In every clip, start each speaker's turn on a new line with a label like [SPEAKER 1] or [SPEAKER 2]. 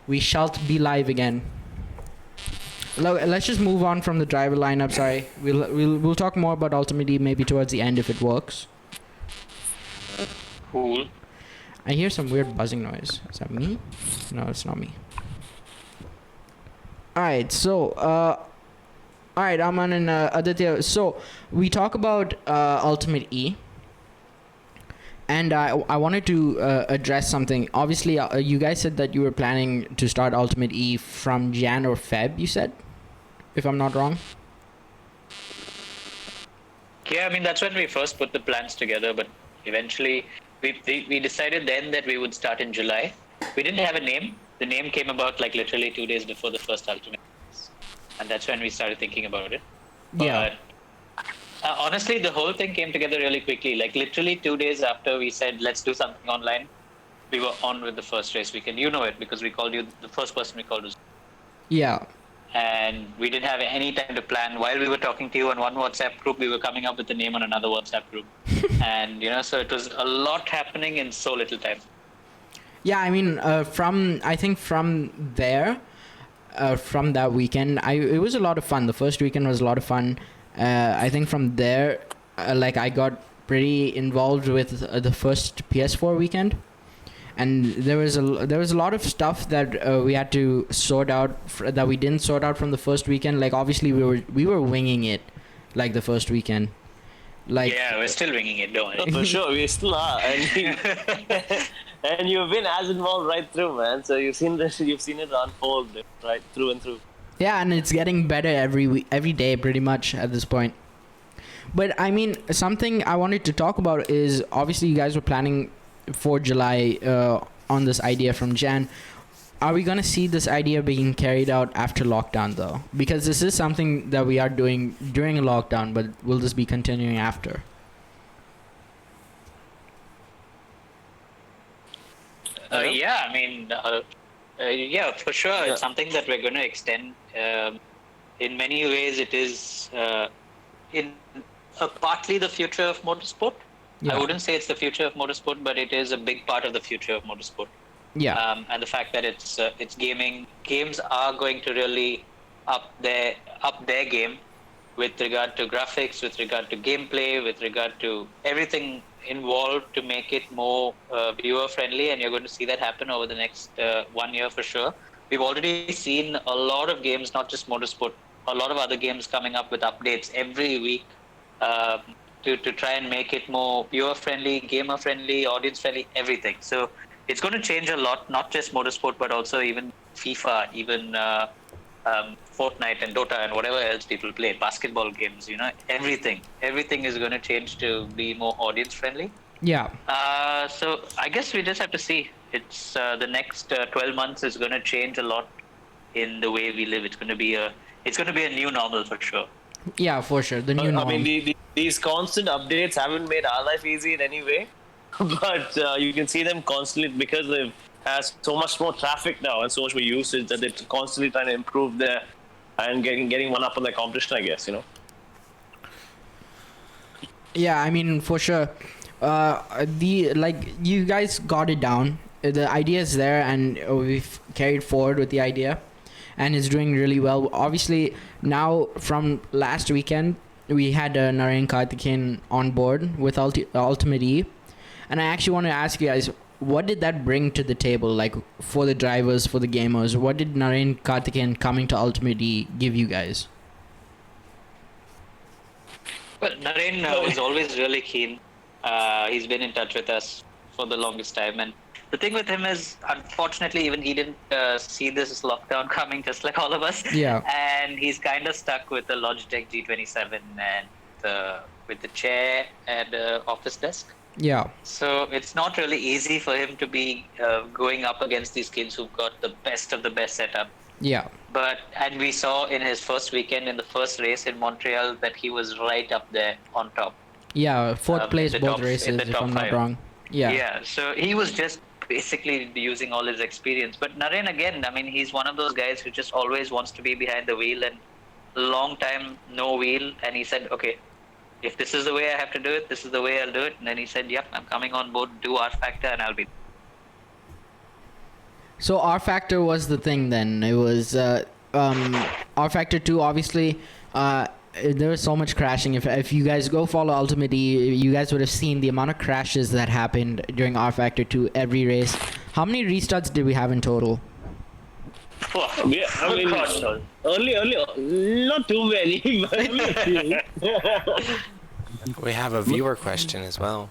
[SPEAKER 1] we shall be live again. Let's just move on from the driver lineup. Sorry, we'll talk more about Ultimate E maybe towards the end if it works.
[SPEAKER 2] Cool.
[SPEAKER 1] I hear some weird buzzing noise. Is that me? No, it's not me. Alright, so alright, Aman and Aditya. So we talk about Ultimate E. And I wanted to address something. Obviously, you guys said that you were planning to start Ultimate E from Jan or Feb, you said? If I'm not wrong?
[SPEAKER 2] Yeah, I mean, that's when we first put the plans together, but eventually we decided then that we would start in July. We didn't have a name. The name came about like literally 2 days before the first Ultimate. And that's when we started thinking about it. But
[SPEAKER 1] Yeah.
[SPEAKER 2] honestly, the whole thing came together really quickly. Like literally 2 days after we said, let's do something online, we were on with the first race weekend. You know it because we called you, the first person we called was.
[SPEAKER 1] Yeah.
[SPEAKER 2] And we didn't have any time to plan. While we were talking to you on one WhatsApp group, we were coming up with the name on another WhatsApp group. And, so it was a lot happening in so little time.
[SPEAKER 1] Yeah, I mean, from there, from that weekend, it was a lot of fun. The first weekend was a lot of fun. I think from there, I got pretty involved with the first PS4 weekend, and there was a lot of stuff that we had to sort out that we didn't sort out from the first weekend. Like obviously we were winging it, like the first weekend.
[SPEAKER 2] Yeah, we're still winging it, don't worry.
[SPEAKER 3] For sure, we still are, and you've been as involved right through, man. So you've seen it unfold right through and through.
[SPEAKER 1] Yeah, and it's getting better every day, pretty much at this point. But I mean, something I wanted to talk about is obviously you guys were planning for July on this idea from Jan. Are we gonna see this idea being carried out after lockdown though? Because this is something that we are doing during a lockdown, but will this be continuing after?
[SPEAKER 2] Yeah, I mean, yeah, for sure.
[SPEAKER 3] Yeah.
[SPEAKER 2] It's something that we're going to extend. In many ways, it is partly the future of motorsport.
[SPEAKER 1] Yeah.
[SPEAKER 2] I wouldn't say it's the future of motorsport, but it is a big part of the future of motorsport.
[SPEAKER 1] Yeah.
[SPEAKER 2] And the fact that it's gaming. Games are going to really up their game with regard to graphics, with regard to gameplay, with regard to everything involved to make it more viewer friendly, and you're going to see that happen over the next 1 year for sure. We've already seen a lot of games, not just motorsport, a lot of other games coming up with updates every week to try and make it more viewer friendly, gamer friendly, audience friendly, everything. So it's going to change a lot, not just motorsport, but also even FIFA, even Fortnite and Dota and whatever else people play, basketball games, everything is going to change to be more audience friendly.
[SPEAKER 1] Yeah.
[SPEAKER 2] So I guess we just have to see. It's the next 12 months is going to change a lot in the way we live. It's going to be a new normal for sure.
[SPEAKER 1] Yeah, for sure. The new norm.
[SPEAKER 3] I mean, these constant updates haven't made our life easy in any way, but you can see them constantly because they've has so much more traffic now and so much more usage that they're constantly trying to improve their and getting one up on their competition, I guess,
[SPEAKER 1] Yeah, I mean, for sure. You guys got it down. The idea is there, and we've carried forward with the idea, and it's doing really well. Obviously, now from last weekend, we had Naren Karthikeyan on board with Ultimate E, and I actually want to ask you guys, what did that bring to the table, like for the drivers, for the gamers? What did Naren Karthikeyan coming to Ultimate E give you guys?
[SPEAKER 2] Well, Naren was always really keen. He's been in touch with us for the longest time, and the thing with him is, unfortunately, even he didn't see this lockdown coming, just like all of us.
[SPEAKER 1] Yeah.
[SPEAKER 2] And he's kind of stuck with the Logitech G27 and with the chair and office desk.
[SPEAKER 1] Yeah.
[SPEAKER 2] So it's not really easy for him to be going up against these kids who've got the best of the best setup.
[SPEAKER 1] Yeah.
[SPEAKER 2] And we saw in his first weekend in the first race in Montreal that he was right up there on top.
[SPEAKER 1] Yeah, fourth place both
[SPEAKER 2] top,
[SPEAKER 1] races, if I'm not wrong. Yeah.
[SPEAKER 2] Yeah, so he was just basically using all his experience. But Naren, again, I mean, he's one of those guys who just always wants to be behind the wheel, and long time no wheel. And he said, okay, if this is the way I have to do it, this is the way I'll do it. And then he said, yep, I'm coming on board, do R Factor, and I'll be.
[SPEAKER 1] So R Factor was the thing then. It was R Factor 2 obviously there was so much crashing. If you guys go follow Ultimate E, you guys would have seen the amount of crashes that happened during R Factor 2 every race. How many restarts did we have in total?
[SPEAKER 3] Yeah, I mean, early, not too many, but only a few.
[SPEAKER 4] We have a viewer question as well.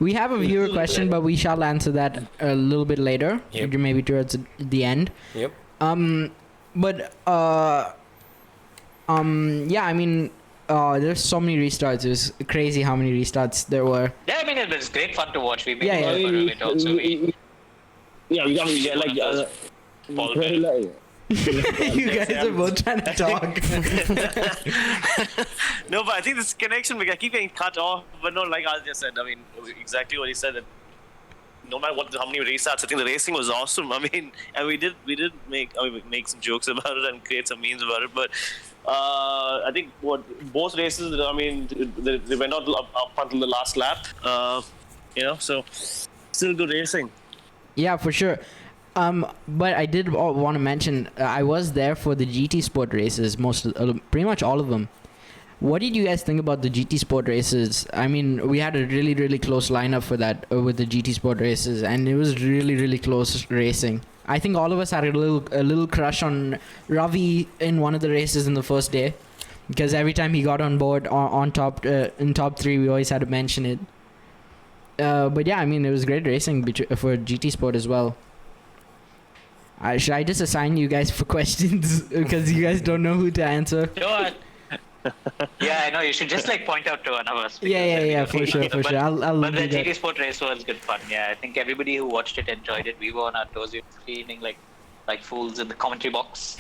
[SPEAKER 1] We have a viewer question, but we shall answer that a little bit later, maybe towards the end.
[SPEAKER 4] Yep.
[SPEAKER 1] Yeah, I mean, there's so many restarts. It was crazy how many restarts there were.
[SPEAKER 2] Yeah, I mean, it was great fun to watch. We made
[SPEAKER 1] Yeah,
[SPEAKER 2] fun of it also.
[SPEAKER 1] You guys are both trying to talk.
[SPEAKER 3] No, but I think this connection, I keep getting cut off. But no, like I just said, I mean, exactly what he said. That no matter how many restarts, I think the racing was awesome. I mean, and we did make some jokes about it and create some memes about it. But I think both races, I mean, they went not up until the last lap. So still good racing.
[SPEAKER 1] Yeah, for sure. But I did want to mention I was there for the GT Sport races, pretty much all of them. What did you guys think about the GT Sport races? I mean, we had a really, really close lineup for that with the GT Sport races, and it was really, really close racing. I think all of us had a little crush on Ravi in one of the races in the first day, because every time he got on board on top in top 3, we always had to mention it. But yeah, I mean, it was great racing for GT Sport as well. Should I just assign you guys for questions because you guys don't know who to answer?
[SPEAKER 2] Sure. Yeah, I know. You should just point out to one of us.
[SPEAKER 1] Yeah, for sure.
[SPEAKER 2] But the GT Sport race was good fun. Yeah, I think everybody who watched it enjoyed it. We were on our toes, we were screaming like fools in the commentary box.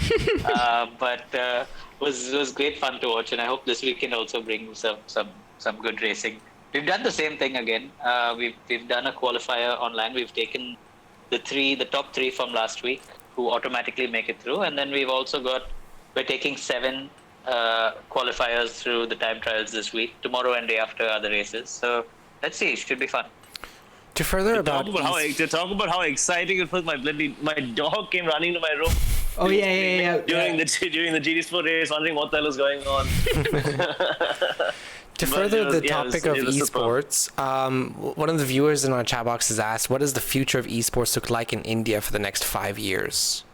[SPEAKER 2] But it was great fun to watch, and I hope this weekend also brings some good racing. We've done the same thing again. We've done a qualifier online. We've taken the top 3 from last week who automatically make it through, and then we're taking 7 qualifiers through the time trials this week. Tomorrow and day after are the races, so let's see. It should be fun.
[SPEAKER 4] To further
[SPEAKER 3] talk about how exciting it was, my dog came running to my room.
[SPEAKER 1] Oh yeah.
[SPEAKER 3] During the GT Sport race, wondering what the hell is going on.
[SPEAKER 4] To further the topic of esports, one of the viewers in our chat box has asked, what does the future of esports look like in India for the next 5 years?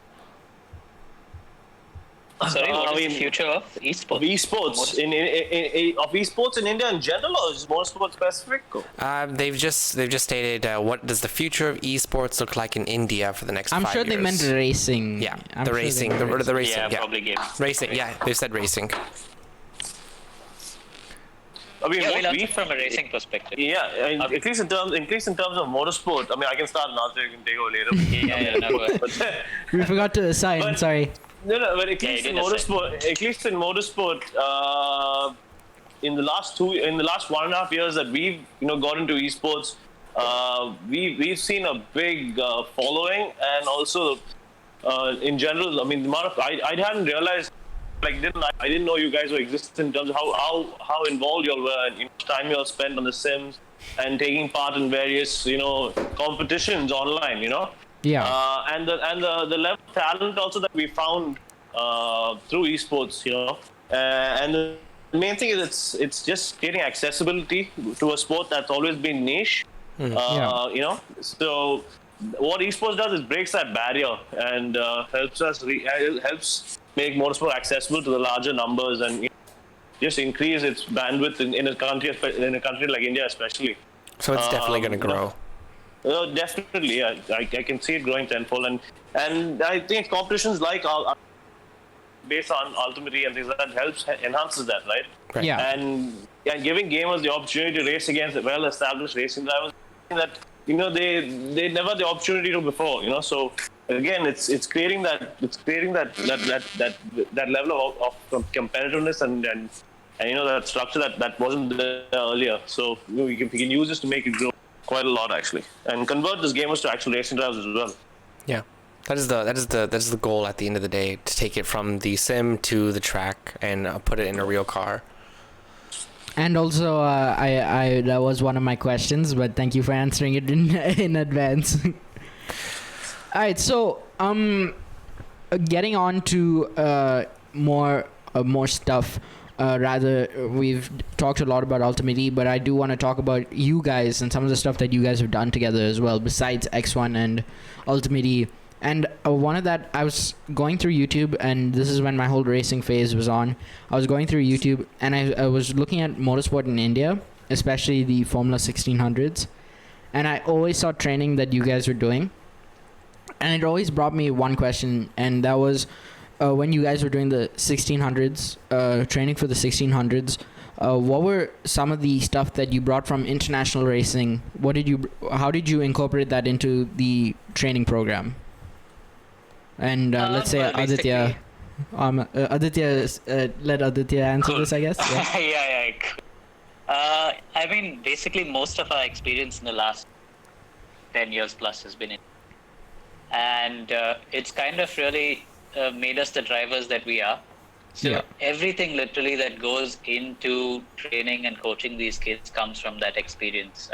[SPEAKER 2] Sorry, what is the future of esports?
[SPEAKER 3] Of esports of esports in India in general, or is more sport specific?
[SPEAKER 4] They've just stated what does the future of esports look like in India for the next 5 years?
[SPEAKER 1] I'm sure they meant racing.
[SPEAKER 4] Yeah, the racing.
[SPEAKER 2] Yeah, probably games.
[SPEAKER 4] Racing. Yeah, they said racing.
[SPEAKER 3] I mean,
[SPEAKER 2] we'll answer from a racing perspective.
[SPEAKER 3] Yeah, at least in terms of motorsport. I mean, I can start now, so you can take over later.
[SPEAKER 2] No,
[SPEAKER 1] We forgot to assign. Sorry.
[SPEAKER 3] No, but at least in motorsport, in the last 1.5 years that we've got into esports, we've seen a big following, and also in general, I mean, the amount of I hadn't realized. I didn't know you guys were existing in terms of how involved you all were, and time you all spent on the Sims and taking part in various competitions online.
[SPEAKER 1] Yeah.
[SPEAKER 3] And the level of talent also that we found through esports. And the main thing is it's just creating accessibility to a sport that's always been niche. So what esports does is breaks that barrier and helps make motorsport accessible to the larger numbers, and just increase its bandwidth in a country like India especially.
[SPEAKER 4] So it's definitely going to grow.
[SPEAKER 3] Definitely, yeah. I can see it growing tenfold, and I think competitions like based on Ultimate and things like that enhances that, right?
[SPEAKER 1] Yeah.
[SPEAKER 3] And giving gamers the opportunity to race against well-established racing drivers that they never had the opportunity to before. So again, it's creating that level of competitiveness and that structure that wasn't there earlier. So we can use this to make it grow quite a lot actually, and convert these gamers to actual racing drivers as well.
[SPEAKER 4] Yeah, that is the goal at the end of the day, to take it from the sim to the track and put it in a real car.
[SPEAKER 1] And also, I that was one of my questions, but thank you for answering it in advance. All right, so getting on to more stuff. Rather, we've talked a lot about Ultimate E, but I do want to talk about you guys and some of the stuff that you guys have done together as well, besides X1 and Ultimate E. And one of that, I was going through YouTube, and this is when my whole racing phase was on. I was going through YouTube, and I was looking at motorsport in India, especially the Formula 1600s. And I always saw training that you guys were doing. And it always brought me one question, and that was when you guys were doing the 1600s, training for the 1600s, what were some of the stuff that you brought from international racing? How did you incorporate that into the training program? And let's say
[SPEAKER 2] well,
[SPEAKER 1] Aditya, let Aditya answer this, I guess. Yeah.
[SPEAKER 2] yeah. I mean, basically, most of our experience in the last 10 years plus has been in. And it's kind of really made us the drivers that we are. So everything literally that goes into training and coaching these kids comes from that experience.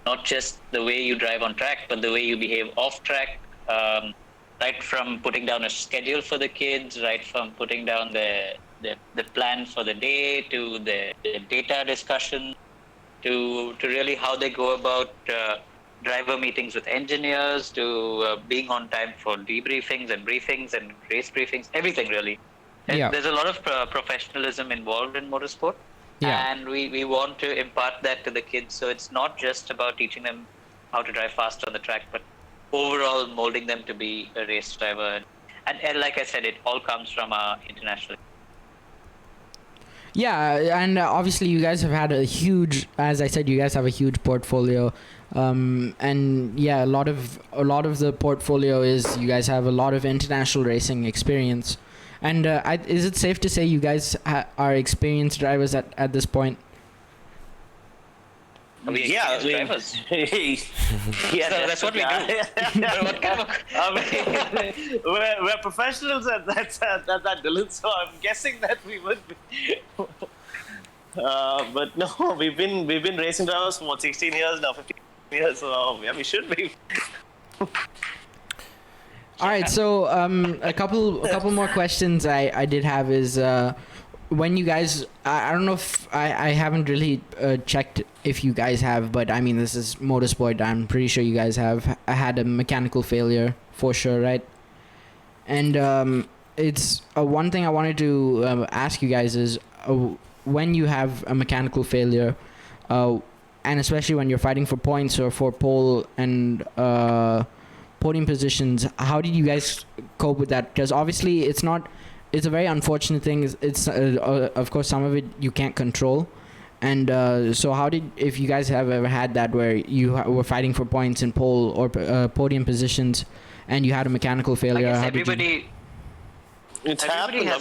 [SPEAKER 2] Not just the way you drive on track, but the way you behave off track. Right from putting down a schedule for the kids, right from putting down the plan for the day, to the data discussion, to really how they go about driver meetings with engineers, to being on time for debriefings and briefings and race briefings, everything really. There's a lot of professionalism involved in motorsport, and we want to impart that to the kids. So it's not just about teaching them how to drive fast on the track, but overall molding them to be a race driver. And like I said, it all comes from our international.
[SPEAKER 1] Yeah, and obviously you guys have had a huge, as I said, you guys have a huge portfolio. And yeah, a lot of the portfolio is you guys have a lot of international racing experience. And is it safe to say you guys are experienced drivers at this point?
[SPEAKER 2] Yeah, drivers.
[SPEAKER 3] Yeah,
[SPEAKER 2] so that's what we do. What kind of
[SPEAKER 3] we're professionals at that, Dylan. So I'm guessing that we would be. But no, we've been racing drivers for 16 years now, 15 years. So yeah, we should be.
[SPEAKER 1] All right, so a couple more questions I did have is when you guys, I don't know if I haven't really checked if you guys have, but I mean, this is motorsport. I'm pretty sure you guys have had a mechanical failure for sure, right? And it's one thing I wanted to ask you guys is when you have a mechanical failure, and especially when you're fighting for points or for pole and podium positions, how did you guys cope with that? Because obviously it's a very unfortunate thing. It's of course some of it you can't control, and so if you guys have ever had that where you were fighting for points in pole or podium positions and you had a mechanical failure?
[SPEAKER 2] I guess everybody has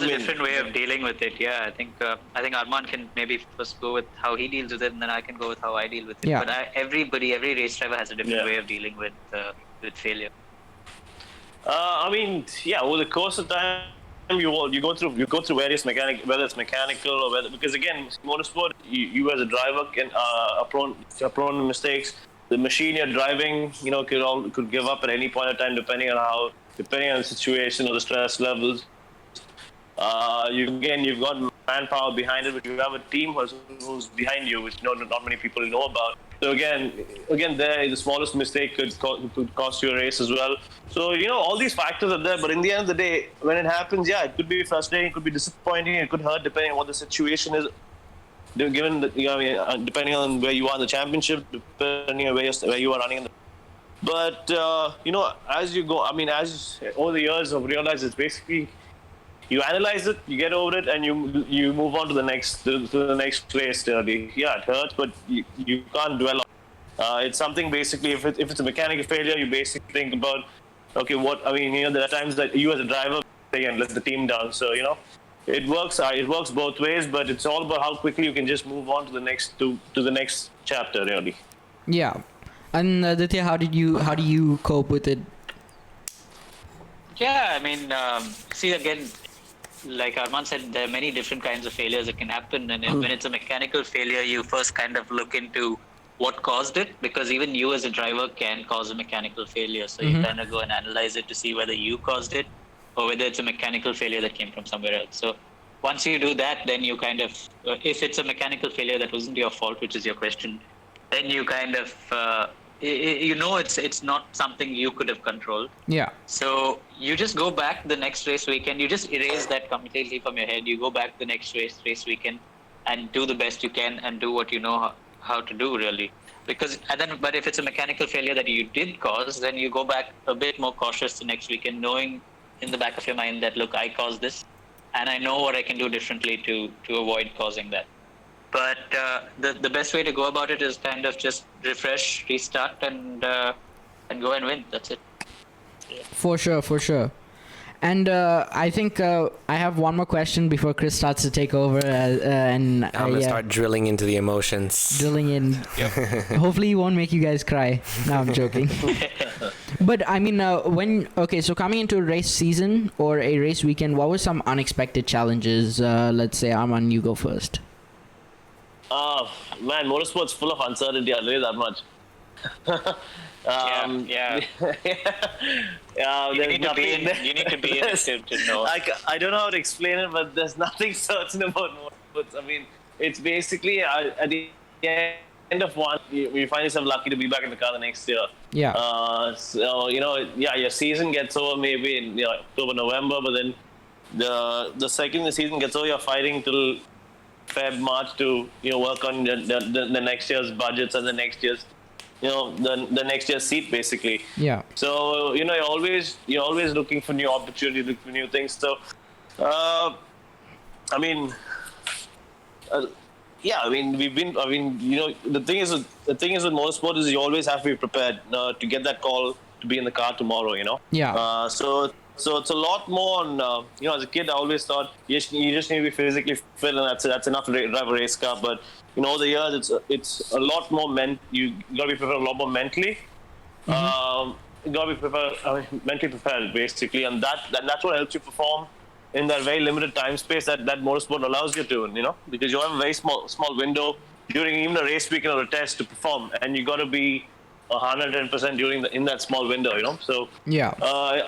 [SPEAKER 2] a
[SPEAKER 3] a
[SPEAKER 2] different way of dealing with it. Yeah, I think Arman can maybe first go with how he deals with it, and then I can go with how I deal with it.
[SPEAKER 1] Yeah.
[SPEAKER 2] But every race driver has a different way of dealing with failure.
[SPEAKER 3] I mean, yeah, over the course of time, you go through various whether it's mechanical or whether, because again, motorsport, you as a driver are prone to mistakes. The machine you're driving, could give up at any point in time, depending on the situation or the stress levels. You've got manpower behind it, but you have a team who's behind you, which not many people know about. So again, there the smallest mistake could cost you a race as well. So all these factors are there, but in the end of the day, when it happens, it could be frustrating, it could be disappointing, it could hurt depending on what the situation is. Given depending on where you are in the championship, depending on where you are running. But as you go, as over the years, I've realized it's basically, you analyze it, you get over it, and you move on to the next race. Yeah, it hurts, but you can't dwell on it. It's something basically. If it's a mechanical failure, you basically think about, okay, there are times that you as a driver again let the team down. So it works both ways, but it's all about how quickly you can just move on to the next chapter, really.
[SPEAKER 1] Yeah, and Aditya, how do you cope with it?
[SPEAKER 2] Yeah, see again, like Arman said, there are many different kinds of failures that can happen. And when it's a mechanical failure, you first kind of look into what caused it, because even you as a driver can cause a mechanical failure. So you kind of go and analyze it to see whether you caused it or whether it's a mechanical failure that came from somewhere else. So once you do that, then you kind of, if it's a mechanical failure that wasn't your fault, which is your question, then you kind of, it's not something you could have controlled.
[SPEAKER 1] Yeah.
[SPEAKER 2] So you just go back the next race weekend. You just erase that completely from your head. You go back the next race weekend, and do the best you can and do what you know how to do, really. But if it's a mechanical failure that you did cause, then you go back a bit more cautious the next weekend, knowing in the back of your mind that, look, I caused this, and I know what I can do differently to avoid causing that. But the best way to go about it is kind of just refresh, restart, and go and win. That's it.
[SPEAKER 1] For sure. And I think I have one more question before Chris starts to take over. And
[SPEAKER 4] I'm gonna start drilling into the emotions.
[SPEAKER 1] Drilling in. Hopefully, he won't make you guys cry. No, I'm joking. But I mean, so coming into a race season or a race weekend, what were some unexpected challenges? Let's say, Arman, you go first.
[SPEAKER 3] Man, motorsport's full of uncertainty. I'll tell you that much.
[SPEAKER 2] Yeah. You need to be in it to know.
[SPEAKER 3] I don't know how to explain it, but there's nothing certain about motorsports. I mean, it's basically at the end of one, you find yourself lucky to be back in the car the next year.
[SPEAKER 1] Yeah.
[SPEAKER 3] So your season gets over maybe in October, November, but then the second the season gets over, you're fighting till Feb, March to work on the next year's budgets and the next year's the next year's seat, basically.
[SPEAKER 1] Yeah.
[SPEAKER 3] So you're always looking for new opportunities, looking for new things. So the thing is with motorsport is you always have to be prepared to get that call to be in the car tomorrow.
[SPEAKER 1] Yeah.
[SPEAKER 3] So it's a lot more on, as a kid, I always thought you just need to be physically fit, and that's enough to drive a race car. But, over the years, it's a lot more you got to be prepared a lot more mentally. You got to be mentally prepared, basically. And that's what helps you perform in that very limited time space that motorsport allows you to, because you have a very small window during even a race weekend or a test to perform. And you got to be 110% in that small window, So
[SPEAKER 1] yeah,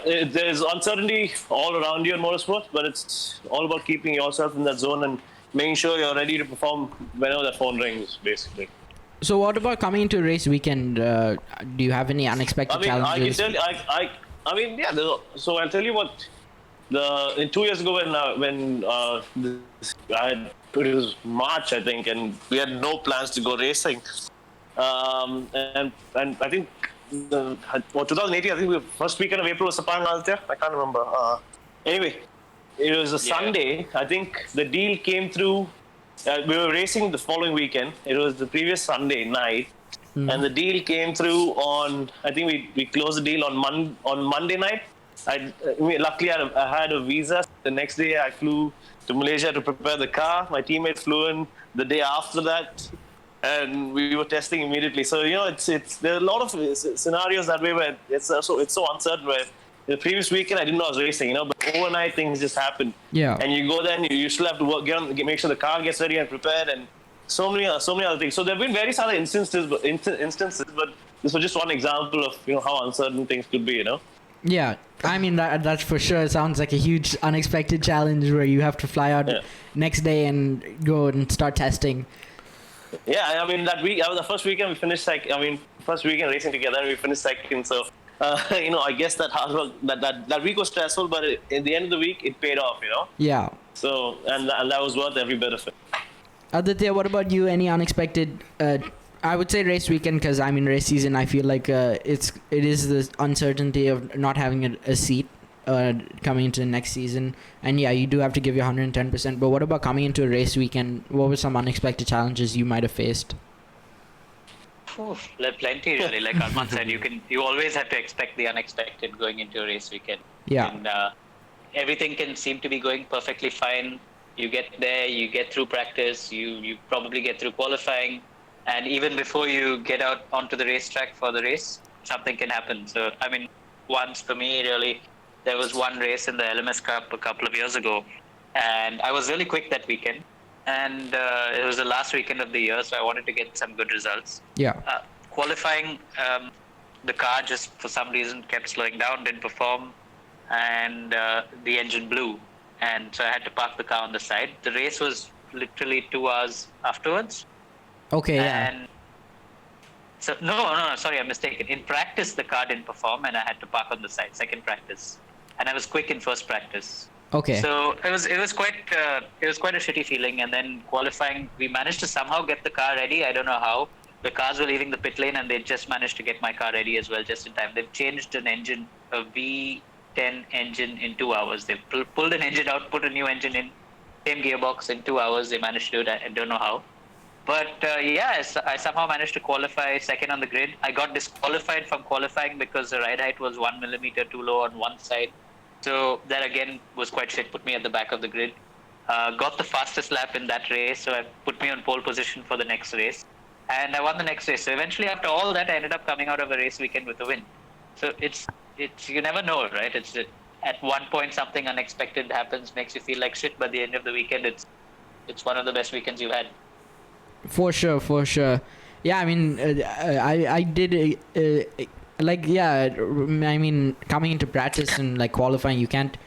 [SPEAKER 3] there's uncertainty all around you in motorsport, but it's all about keeping yourself in that zone and making sure you're ready to perform whenever that phone rings, basically.
[SPEAKER 1] So what about coming into a race weekend? Do you have any unexpected challenges?
[SPEAKER 3] So I'll tell you what. In 2 years ago when it was March, I think, and we had no plans to go racing. And I think 2018, I think the first weekend of April was Sapang Althea. I can't remember. Anyway, it was a Sunday. I think the deal came through. We were racing the following weekend. It was the previous Sunday night. And the deal came through on, I think we closed the deal on Monday night. Luckily, I had a visa. The next day, I flew to Malaysia to prepare the car. My teammate flew in the day after that. And we were testing immediately. So there are a lot of scenarios that way where it's so uncertain. Where the previous weekend I didn't know I was racing, but overnight things just happen.
[SPEAKER 1] Yeah.
[SPEAKER 3] And you go there and you still have to make sure the car gets ready and prepared, and so many other things. So there have been various other instances, but this was just one example of how uncertain things could be.
[SPEAKER 1] Yeah, I mean that's for sure. It sounds like a huge unexpected challenge where you have to fly out next day and go and start testing.
[SPEAKER 3] Yeah, I mean that week, the first weekend we finished first weekend racing together, and we finished second. So, I guess that hard work, that week was stressful, but in the end of the week, it paid off.
[SPEAKER 1] Yeah.
[SPEAKER 3] So, and that was worth every bit of it.
[SPEAKER 1] Aditya, what about you? Any unexpected? I would say race weekend, because race season. I feel like it is the uncertainty of not having a seat. Coming into the next season, and you do have to give your 110%. But what about coming into a race weekend? What were some unexpected challenges you might have faced?
[SPEAKER 2] Plenty, really. Like Arman said, you always have to expect the unexpected going into a race weekend.
[SPEAKER 1] Yeah.
[SPEAKER 2] And everything can seem to be going perfectly fine. You get there, you get through practice, you probably get through qualifying, and even before you get out onto the racetrack for the race, something can happen. So once for me, really. There was one race in the LMS Cup a couple of years ago, and I was really quick that weekend. And it was the last weekend of the year, so I wanted to get some good results.
[SPEAKER 1] Yeah.
[SPEAKER 2] Qualifying, the car just for some reason kept slowing down, didn't perform, and the engine blew. And so I had to park the car on the side. The race was literally 2 hours afterwards.
[SPEAKER 1] Okay. Yeah.
[SPEAKER 2] And so no, sorry, I'm mistaken. In practice, the car didn't perform, and I had to park on the side. Second practice, and I was quick in first practice.
[SPEAKER 1] Okay.
[SPEAKER 2] So it was quite a shitty feeling. And then qualifying, we managed to somehow get the car ready. I don't know how. The cars were leaving the pit lane, and they just managed to get my car ready as well, just in time. They've changed an engine, a V10 engine, in 2 hours. They pulled an engine out, put a new engine in, same gearbox in 2 hours. They managed to do that. I don't know how. But I somehow managed to qualify second on the grid. I got disqualified from qualifying because the ride height was 1 millimeter too low on one side. So that again was quite shit, put me at the back of the grid. Got the fastest lap in that race, so it put me on pole position for the next race. And I won the next race. So eventually, after all that, I ended up coming out of a race weekend with a win. So it's you never know, right? It's at one point something unexpected happens, makes you feel like shit, but at the end of the weekend, it's one of the best weekends you've had.
[SPEAKER 1] For sure. Yeah, I mean, I did I mean, coming into practice and like qualifying, you can't.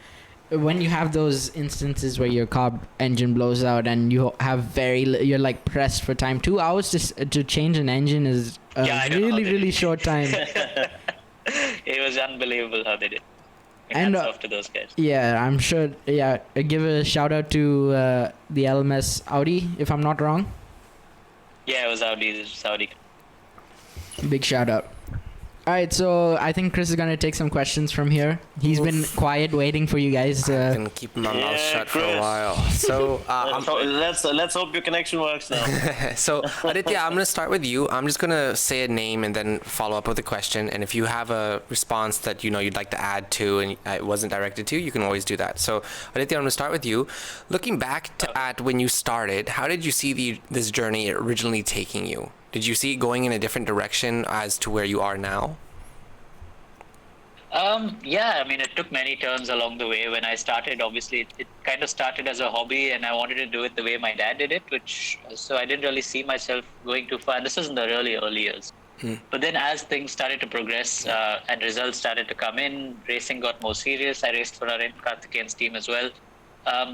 [SPEAKER 1] When you have those instances where your car engine blows out and you have you're like pressed for time. 2 hours to change an engine is a really short time.
[SPEAKER 2] It was unbelievable how they did.
[SPEAKER 1] And
[SPEAKER 2] hats off to those guys.
[SPEAKER 1] Yeah, I'm sure. Yeah, give a shout out to the LMS Audi, if I'm not wrong.
[SPEAKER 2] Yeah, it was Saudi.
[SPEAKER 1] Big shout out. All right, so I think Chris is gonna take some questions from here. He's been quiet, waiting for you guys.
[SPEAKER 4] I can keep my mouth shut for a while. So
[SPEAKER 3] let's hope your connection works now.
[SPEAKER 4] So Aditya, I'm gonna start with you. I'm just gonna say a name and then follow up with a question. And if you have a response that you'd like to add to and it wasn't directed to you can always do that. So Aditya, I'm gonna start with you. Looking back at when you started, how did you see this journey originally taking you? Did you see it going in a different direction as to where you are now?
[SPEAKER 2] Yeah, I mean, it took many turns along the way. When I started, obviously, it kind of started as a hobby, and I wanted to do it the way my dad did it, so I didn't really see myself going too far. And this was in the really early years. But then as things started to progress and results started to come in, racing got more serious. I raced for Arvind Karthikeyan's team as well.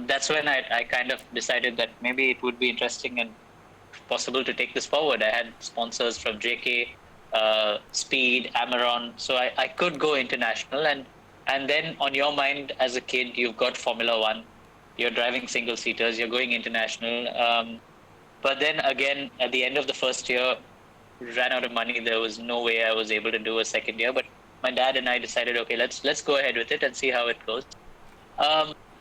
[SPEAKER 2] That's when I kind of decided that maybe it would be interesting and possible to take this forward. I had sponsors from JK, Speed, Amaron, so I could go international. And then on your mind as a kid, you've got Formula One, you're driving single seaters, you're going international. But then again, at the end of the first year, ran out of money. There was no way I was able to do a second year. But my dad and I decided, okay, let's go ahead with it and see how it goes.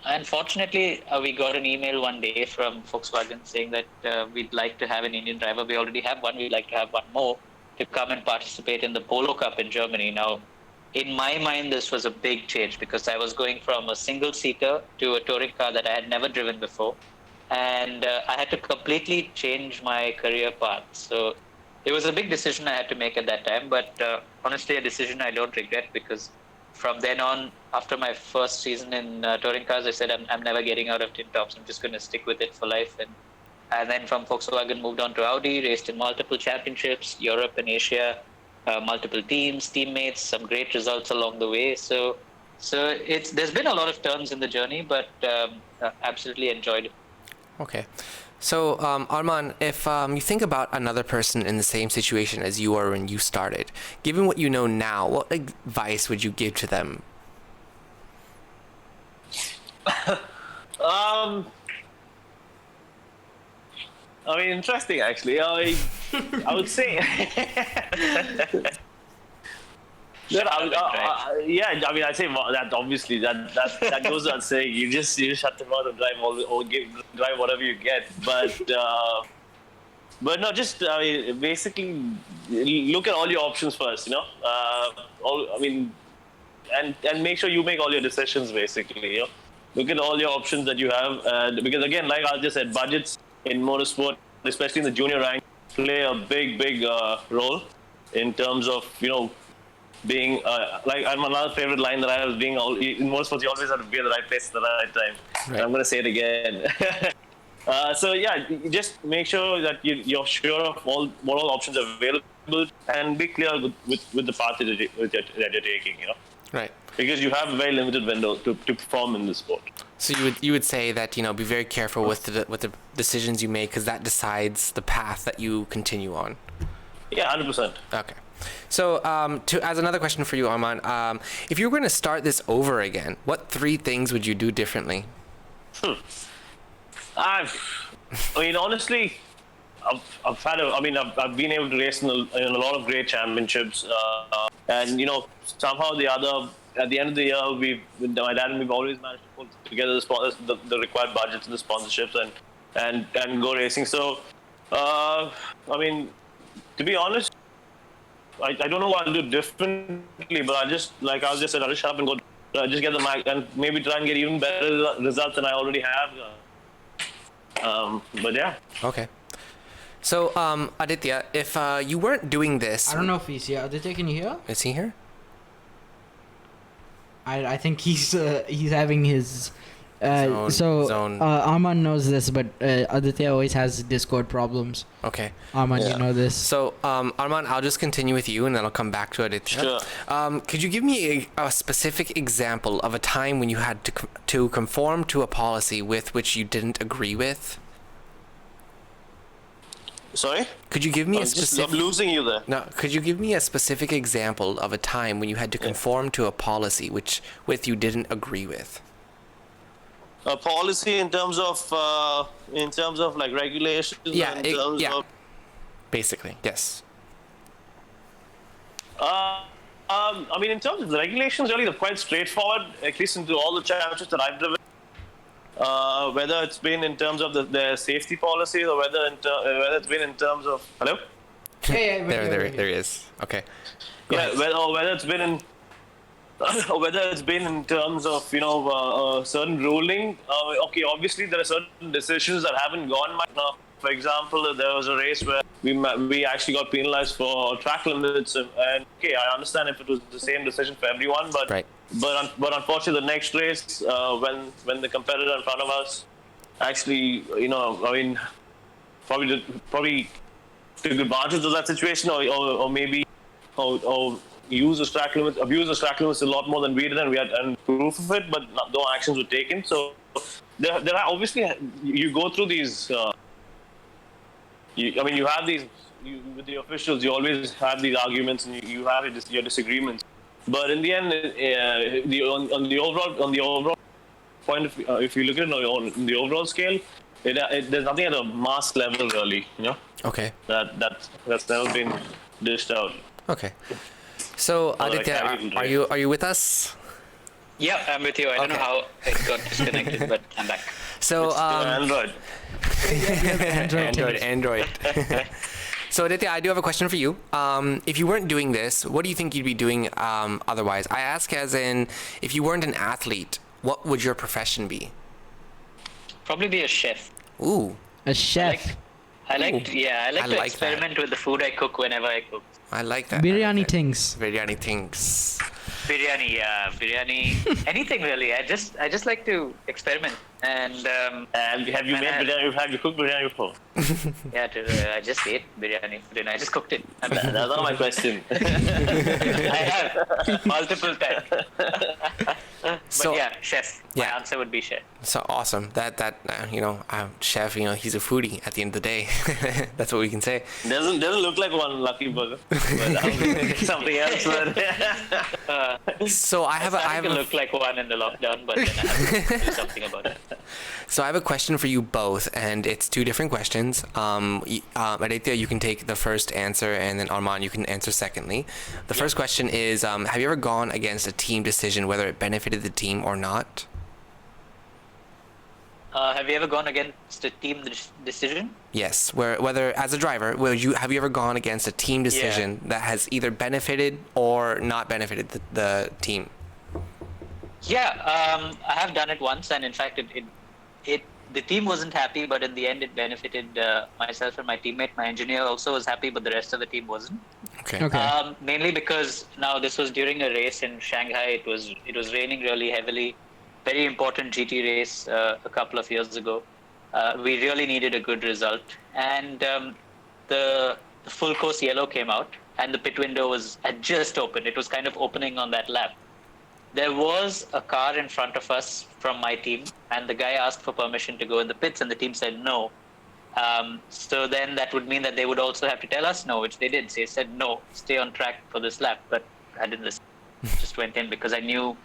[SPEAKER 2] Unfortunately, we got an email one day from Volkswagen saying that we'd like to have an Indian driver. We already have one. We'd like to have one more to come and participate in the Polo Cup in Germany. Now, in my mind, this was a big change because I was going from a single-seater to a touring car that I had never driven before. And I had to completely change my career path. So it was a big decision I had to make at that time. But honestly, a decision I don't regret because from then on, after my first season in touring cars, I said, I'm never getting out of tin tops. I'm just going to stick with it for life. And then from Volkswagen, moved on to Audi, raced in multiple championships, Europe and Asia, multiple teams, teammates, some great results along the way. So there's been a lot of turns in the journey, but absolutely enjoyed it.
[SPEAKER 4] Okay. So, Arman, if you think about another person in the same situation as you were when you started, given what you know now, what advice would you give to them?
[SPEAKER 3] I mean, interesting actually. I would say I mean, I'd say that obviously that goes without saying. You just shut them out and drive whatever you get. But no, just I mean, basically look at all your options first. And make sure you make all your decisions. Basically, look at all your options that you have. Because again, like I just said, budgets in motorsport, especially in the junior rank, play a big role in terms of being like, and another favorite line that I have being in motorsports, you always have to be at the right place at the right time.
[SPEAKER 4] Right.
[SPEAKER 3] I'm gonna say it again. So yeah, just make sure that you're sure of what all options are available, and be clear with the path that you're taking.
[SPEAKER 4] Right.
[SPEAKER 3] Because you have a very limited window to perform in this sport.
[SPEAKER 4] So you would say that be very careful with the decisions you make, because that decides the path that you continue on.
[SPEAKER 3] Yeah, 100%.
[SPEAKER 4] Okay. So as another question for you, Arman, if you were going to start this over again, what 3 things would you do differently?
[SPEAKER 3] I mean, honestly, I've been able to race in a lot of great championships, and somehow the other, at the end of the year, my dad and we've always managed to pull together the required budgets and the sponsorships and go racing. So, I mean, to be honest, I don't know what I'll do differently, but I'll just shut up and go, just get the mic and maybe try and get even better results than I already have. But yeah.
[SPEAKER 4] Okay. So, Aditya, if you weren't doing this...
[SPEAKER 1] I don't know if he's here. Aditya, can you hear?
[SPEAKER 4] Is he here?
[SPEAKER 1] I think he's having his...
[SPEAKER 4] Zone.
[SPEAKER 1] Arman knows this, but Aditya always has Discord problems.
[SPEAKER 4] Okay.
[SPEAKER 1] Arman, you know this.
[SPEAKER 4] So, Arman, I'll just continue with you, and then I'll come back to Aditya.
[SPEAKER 3] Sure.
[SPEAKER 4] Could you give me a specific example of a time when you had to conform to a policy with which you didn't agree with?
[SPEAKER 3] Sorry?
[SPEAKER 4] Could you give me a specific...
[SPEAKER 3] I'm losing you there.
[SPEAKER 4] No, could you give me a specific example of a time when you had to conform to a policy with you didn't agree with?
[SPEAKER 3] A policy in terms of like regulations.
[SPEAKER 4] Basically, yes.
[SPEAKER 3] I mean, in terms of the regulations, really, they're quite straightforward. At least into all the championships that I've driven. Whether it's been in terms of the safety policies or whether it's been in terms of hello.
[SPEAKER 4] There he is. Okay. Go ahead.
[SPEAKER 3] Whether it's been in. Or whether it's been in terms of certain ruling. Okay, obviously there are certain decisions that haven't gone. For example, there was a race where we actually got penalized for track limits, and okay, I understand if it was the same decision for everyone, but
[SPEAKER 4] right.
[SPEAKER 3] but unfortunately, the next race when the competitor in front of us actually probably took advantage of that situation, or maybe abuse the track limits a lot more than we did, and we had proof of it, but no actions were taken. So there are obviously, you go through these. You have these with the officials. You always have these arguments, and you have your disagreements. But in the end, on the overall point, if you look at it on the overall scale, there's nothing at a mass level really.
[SPEAKER 4] Okay.
[SPEAKER 3] That's never been dished out.
[SPEAKER 4] Okay. So Aditya, are you with us?
[SPEAKER 2] Yeah, I'm with you. I don't know how it got disconnected, but I'm back.
[SPEAKER 4] So
[SPEAKER 3] Android.
[SPEAKER 4] Android. So Aditya, I do have a question for you. If you weren't doing this, what do you think you'd be doing otherwise? I ask as in, if you weren't an athlete, what would your profession be?
[SPEAKER 2] Probably be a chef.
[SPEAKER 4] Ooh.
[SPEAKER 1] A chef.
[SPEAKER 2] I like to experiment with the food I cook whenever I cook.
[SPEAKER 4] I like that.
[SPEAKER 1] Biryani things.
[SPEAKER 4] Biryani things.
[SPEAKER 2] Biryani, anything really. I just like to experiment. And
[SPEAKER 3] have you made biryani? Have you cooked biryani before?
[SPEAKER 2] Yeah, I just ate biryani for dinner. I just cooked it.
[SPEAKER 3] That's not my question.
[SPEAKER 2] I have multiple times. But yeah, chef. My answer would be chef.
[SPEAKER 4] So awesome. That chef. He's a foodie. At the end of the day, that's what we can say.
[SPEAKER 3] Doesn't look like one, lucky burger. But something else.
[SPEAKER 4] So I have
[SPEAKER 2] look like one in the lockdown, but then I have to do something about it.
[SPEAKER 4] So I have a question for you both, and it's 2 different questions. Aditya, you can take the first answer, and then Arman, you can answer secondly. The first question is, have you ever gone against a team decision, whether it benefited the team or not?
[SPEAKER 2] Have you ever gone against a team decision?
[SPEAKER 4] Yes. Whether as a driver, have you ever gone against a team decision that has either benefited or not benefited the team?
[SPEAKER 2] Yeah, I have done it once, and in fact, the team wasn't happy, but in the end, it benefited myself and my teammate. My engineer also was happy, but the rest of the team wasn't.
[SPEAKER 4] Okay.
[SPEAKER 2] Mainly because now this was during a race in Shanghai. It was raining really heavily, very important GT race a couple of years ago. We really needed a good result, and the full course yellow came out, and the pit window had just opened. It was kind of opening on that lap. There was a car in front of us from my team, and the guy asked for permission to go in the pits, and the team said no. So then that would mean that they would also have to tell us no, which they did. They said no, stay on track for this lap, but I didn't listen. Just went in because I knew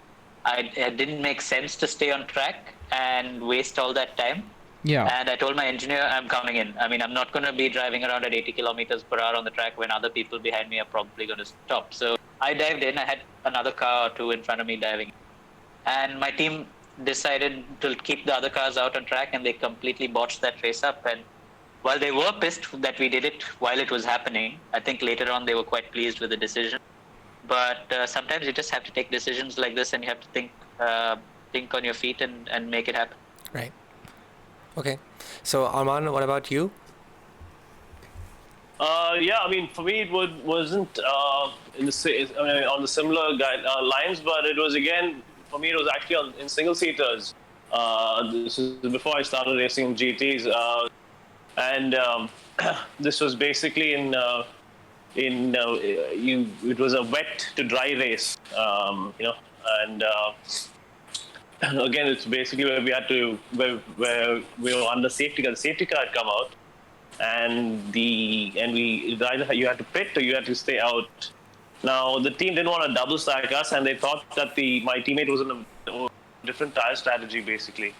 [SPEAKER 2] it didn't make sense to stay on track and waste all that time.
[SPEAKER 1] Yeah.
[SPEAKER 2] And I told my engineer, I'm coming in. I mean, I'm not going to be driving around at 80 kilometers per hour on the track when other people behind me are probably going to stop. So I dived in. I had another car or two in front of me diving. And my team decided to keep the other cars out on track, and they completely botched that race up. And while they were pissed that we did it while it was happening, I think later on they were quite pleased with the decision. But sometimes you just have to take decisions like this, and you have to think on your feet and make it happen.
[SPEAKER 4] Right. Okay. So Arman, what about you?
[SPEAKER 3] Yeah, I mean, for me it wasn't on the similar lines, but it was again for me it was actually in single seaters. This is before I started racing GTs, and this was basically it was a wet to dry race, and again it's basically where where we were under safety car. The safety car had come out, and either you had to pit or you had to stay out. Now the team didn't want to double stack us, and they thought that my teammate was in a different tire strategy basically.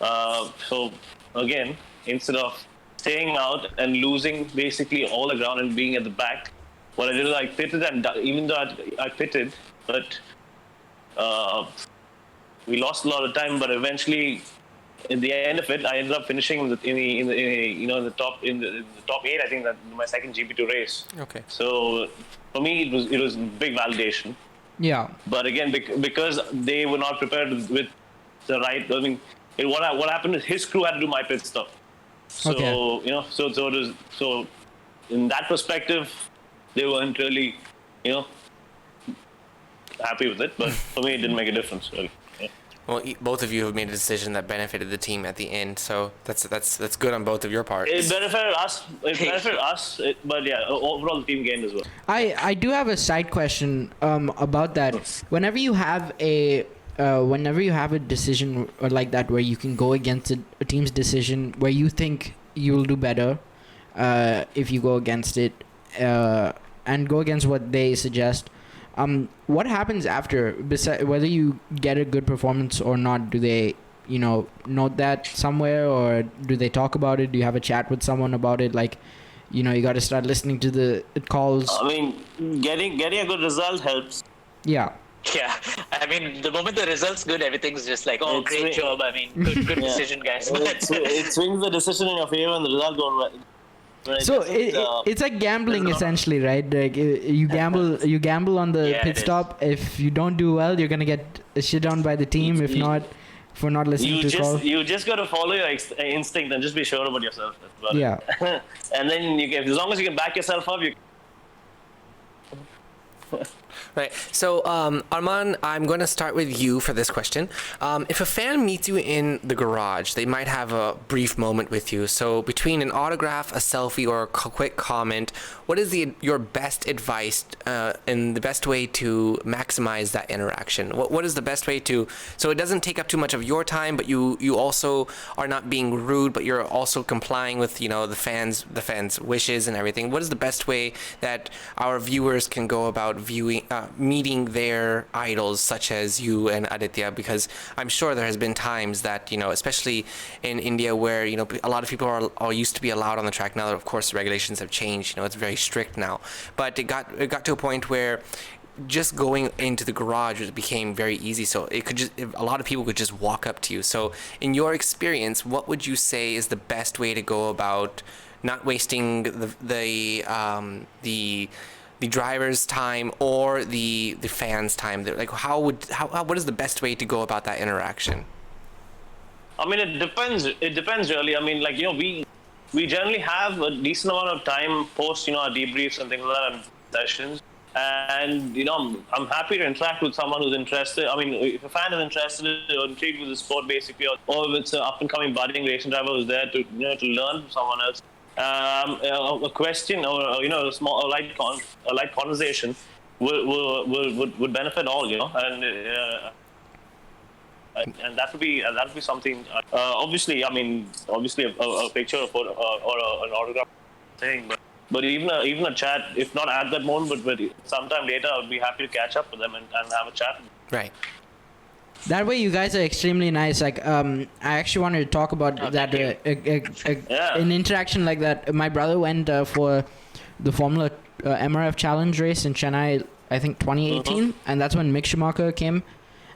[SPEAKER 3] So again, instead of staying out and losing basically all the ground and being at the back, what I did was I pitted, and even though I pitted, but we lost a lot of time. But eventually, in the end of it, I ended up finishing in the top 8. I think that my second GP2 race.
[SPEAKER 4] Okay.
[SPEAKER 3] So for me, it was big validation.
[SPEAKER 1] Yeah.
[SPEAKER 3] But again, because they were not prepared with the right. I mean, what happened is his crew had to do my pit stop. So
[SPEAKER 1] Okay.
[SPEAKER 3] so in that perspective, they weren't really happy with it. But for me, it didn't make a difference really. Yeah.
[SPEAKER 4] Well, both of you have made a decision that benefited the team at the end, so that's good on both of your parts.
[SPEAKER 3] It benefited us. But yeah, overall the team gained as well.
[SPEAKER 1] I do have a side question about that. Whenever you have a decision or like that where you can go against a team's decision where you think you'll do better if you go against it and go against what they suggest, what happens after? Whether you get a good performance or not, do they note that somewhere, or do they talk about it? Do you have a chat with someone about it? Like, you got to start listening to the calls.
[SPEAKER 3] I mean, getting a good result helps.
[SPEAKER 1] Yeah.
[SPEAKER 2] Yeah, I mean, the moment the result's good, everything's just like, oh, great job. I mean, good decision, guys.
[SPEAKER 3] It swings the decision in your favor and the result going well.
[SPEAKER 1] So it's like gambling essentially, right? Like you gamble on the pit stop. If you don't do well, you're gonna get shit on by the team. If not, for not listening to call.
[SPEAKER 3] You just gotta follow your instinct and just be sure about yourself.
[SPEAKER 1] Yeah.
[SPEAKER 3] And then as long as you can back yourself up, you.
[SPEAKER 4] Right. So, Arman, I'm going to start with you for this question. If a fan meets you in the garage, they might have a brief moment with you. So, between an autograph, a selfie, or a quick comment, what is your best advice and the best way to maximize that interaction? What is the best way so it doesn't take up too much of your time, but you also are not being rude, but you're also complying with the fans' wishes and everything. What is the best way that our viewers can go about meeting their idols such as you and Aditya? Because I'm sure there has been times that especially in India where a lot of people are used to be allowed on the track. Now that of course the regulations have changed, it's very strict now, but it got to a point where just going into the garage became very easy, so a lot of people could just walk up to you. So in your experience, what would you say is the best way to go about not wasting the driver's time or the fans' time? Like, what is the best way to go about that interaction?
[SPEAKER 3] I mean, it depends. It depends really. I mean, like we generally have a decent amount of time post our debriefs and things like that and sessions. And I'm happy to interact with someone who's interested. I mean, if a fan is interested or intrigued with the sport, basically, or if it's an up and coming budding racing driver who's there to to learn from someone else, a question or a small a light conversation would benefit all, and that would be something. Obviously, a picture or an autograph thing, but even a chat, if not at that moment, but sometime later, I would be happy to catch up with them and have a chat.
[SPEAKER 4] Right.
[SPEAKER 1] That way, you guys are extremely nice. Like, I actually wanted to talk about that an interaction like that. My brother went for the Formula MRF Challenge race in Chennai, I think 2018, and that's when Mick Schumacher came,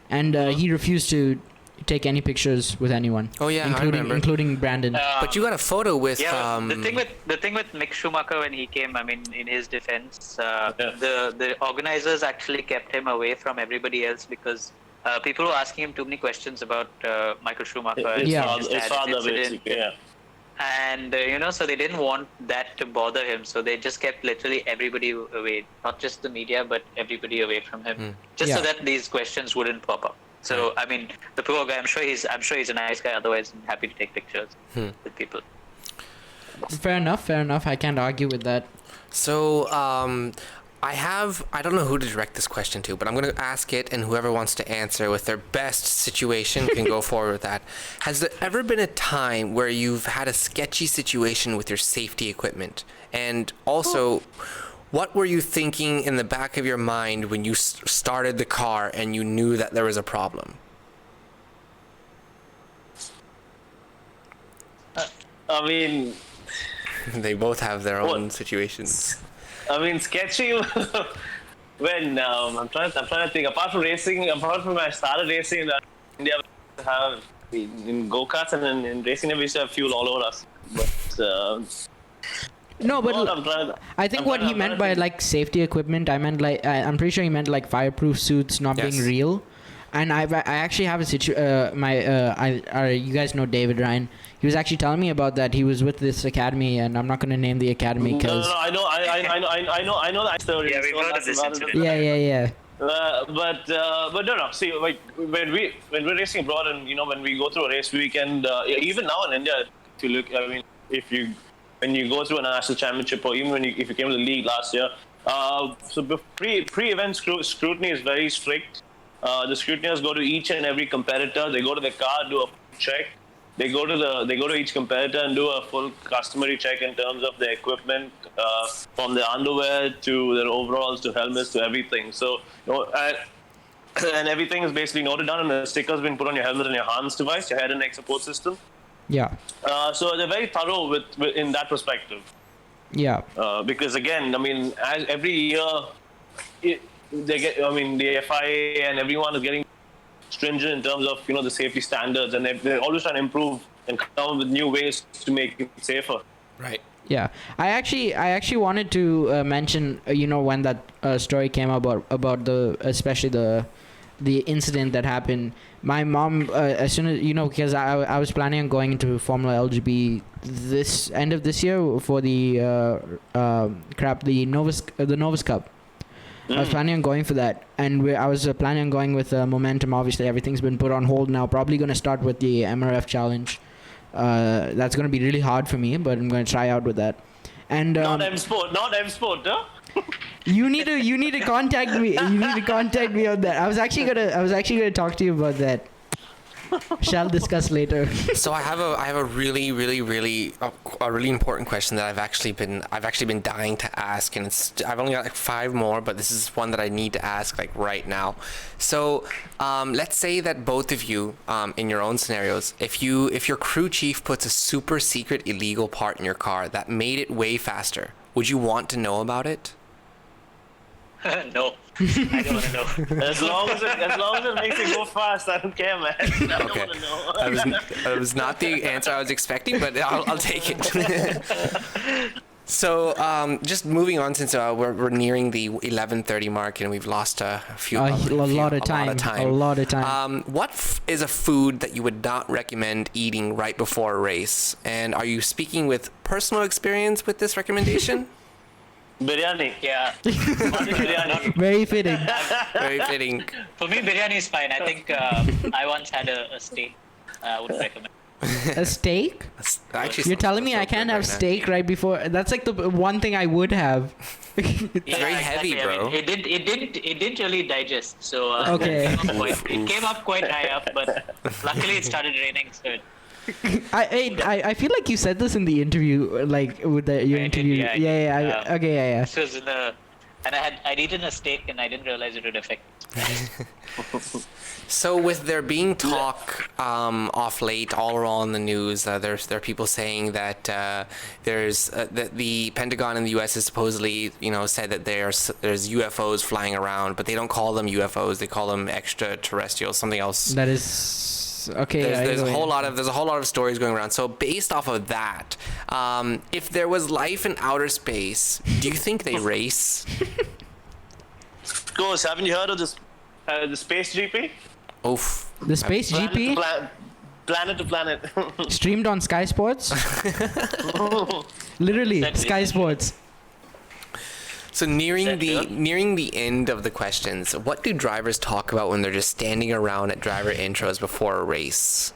[SPEAKER 1] and he refused to take any pictures with anyone.
[SPEAKER 4] Oh yeah, I remember.
[SPEAKER 1] Including Brandon.
[SPEAKER 4] But you got a photo with.
[SPEAKER 2] The thing with Mick Schumacher when he came, I mean, in his defense, the organizers actually kept him away from everybody else because people were asking him too many questions about Michael Schumacher.
[SPEAKER 3] His father, basically. Yeah.
[SPEAKER 2] And so they didn't want that to bother him, so they just kept literally everybody away, not just the media, but everybody away from him, so that these questions wouldn't pop up. So I mean, the poor guy. I'm sure he's a nice guy. Otherwise, I'm happy to take pictures with people.
[SPEAKER 1] Fair enough. I can't argue with that.
[SPEAKER 4] So I don't know who to direct this question to, but I'm going to ask it, and whoever wants to answer with their best situation can go forward with that. Has there ever been a time where you've had a sketchy situation with your safety equipment? And also, what were you thinking in the back of your mind when you started the car and you knew that there was a problem?
[SPEAKER 3] I mean,
[SPEAKER 4] they both have their own situations.
[SPEAKER 3] I mean, sketchy. When I'm trying to think. Apart from when I started racing in India, we have in go-karts and in racing, we used to have fuel all over us. But
[SPEAKER 1] no, but I think what he meant by like safety equipment, I'm pretty sure he meant like fireproof suits not being real. And I actually have a you guys know David Ryan. He was actually telling me about that. He was with this academy, and I'm not going to name the academy because.
[SPEAKER 3] No, I know that story.
[SPEAKER 2] Yeah, we've heard of this incident.
[SPEAKER 1] Yeah.
[SPEAKER 3] But no. See, like when we're racing abroad, and when we go through a race weekend, even now in India, if you look, I mean, when you go through a national championship, or even if you came to the league last year, so pre-event scrutiny is very strict. The scrutineers go to each and every competitor. They go to the car, do a check. They go to each competitor and do a full customary check in terms of their equipment, from their underwear to their overalls to helmets to everything. So, and everything is basically noted down, and the sticker's been put on your helmet and your harness device, your head and neck support system.
[SPEAKER 1] Yeah.
[SPEAKER 3] So they're very thorough with in that perspective.
[SPEAKER 1] Yeah.
[SPEAKER 3] Because again, I mean, every year, the FIA and everyone is getting stringent in terms of the safety standards, and they're always trying to improve and come up with new ways to make it safer.
[SPEAKER 4] Right.
[SPEAKER 1] Yeah, I actually wanted to mention when that story came about especially the incident that happened. My mom, as soon as because I was planning on going into Formula LGB this end of this year for the Novus Cup. I was planning on going for that, and I was planning on going with Momentum. Obviously, everything's been put on hold now. Probably going to start with the MRF Challenge. That's going to be really hard for me, but I'm going to try out with that. And
[SPEAKER 3] not M Sport, huh?
[SPEAKER 1] You need to contact me. You need to contact me on that. I was actually gonna talk to you about that. Shall discuss later.
[SPEAKER 4] So I have a really important question that I've actually been dying to ask, and I've only got like 5 more, but this is one that I need to ask like right now. So let's say that both of you, in your own scenarios, if your crew chief puts a super secret illegal part in your car that made it way faster, would you want to know about it?
[SPEAKER 2] No, I don't want to know.
[SPEAKER 3] As long as it makes it go fast, I don't care, man. I don't want to know.
[SPEAKER 4] That was not the answer I was expecting, but I'll take it. So, just moving on, since we're nearing the 11:30 mark and we've lost a lot of time. What is a food that you would not recommend eating right before a race? And are you speaking with personal experience with this recommendation?
[SPEAKER 3] Biryani.
[SPEAKER 2] Yeah.
[SPEAKER 3] Mutton biryani.
[SPEAKER 1] Very fitting.
[SPEAKER 4] Very fitting.
[SPEAKER 2] For me, biryani is fine. I think I once had a steak. I would recommend.
[SPEAKER 1] A steak?
[SPEAKER 4] Actually,
[SPEAKER 1] You're telling me I can't have steak right before? That's like the one thing I would have.
[SPEAKER 2] It's
[SPEAKER 4] very heavy, bro.
[SPEAKER 2] I mean, it didn't really digest. So
[SPEAKER 1] Okay.
[SPEAKER 2] it came up quite high up, but luckily it started raining, so
[SPEAKER 1] I feel like you said this in the interview, like with your
[SPEAKER 2] I did,
[SPEAKER 1] interview.
[SPEAKER 2] yeah, I
[SPEAKER 1] Yeah,
[SPEAKER 2] did.
[SPEAKER 1] yeah. Okay, yeah,
[SPEAKER 2] this was in the, and I'd eaten a steak and I didn't realize it would affect.
[SPEAKER 4] So with there being talk off late all around the news, there are people saying that that the Pentagon in the U.S. has supposedly said that there's UFOs flying around, but they don't call them UFOs; they call them extraterrestrials, something else.
[SPEAKER 1] That is okay.
[SPEAKER 4] There's a whole lot of stories going around. So based off of that, if there was life in outer space, do you think they race?
[SPEAKER 3] Of course, haven't you heard of this? The space GP?
[SPEAKER 4] Oof.
[SPEAKER 1] The Space GP
[SPEAKER 3] Planet to planet.
[SPEAKER 1] streamed on Sky Sports. Literally,
[SPEAKER 2] That's
[SPEAKER 1] Sky
[SPEAKER 2] it.
[SPEAKER 1] Sports.
[SPEAKER 4] So
[SPEAKER 2] Is that
[SPEAKER 4] nearing the end of the questions, what do drivers talk about when they're just standing around at driver intros before a race?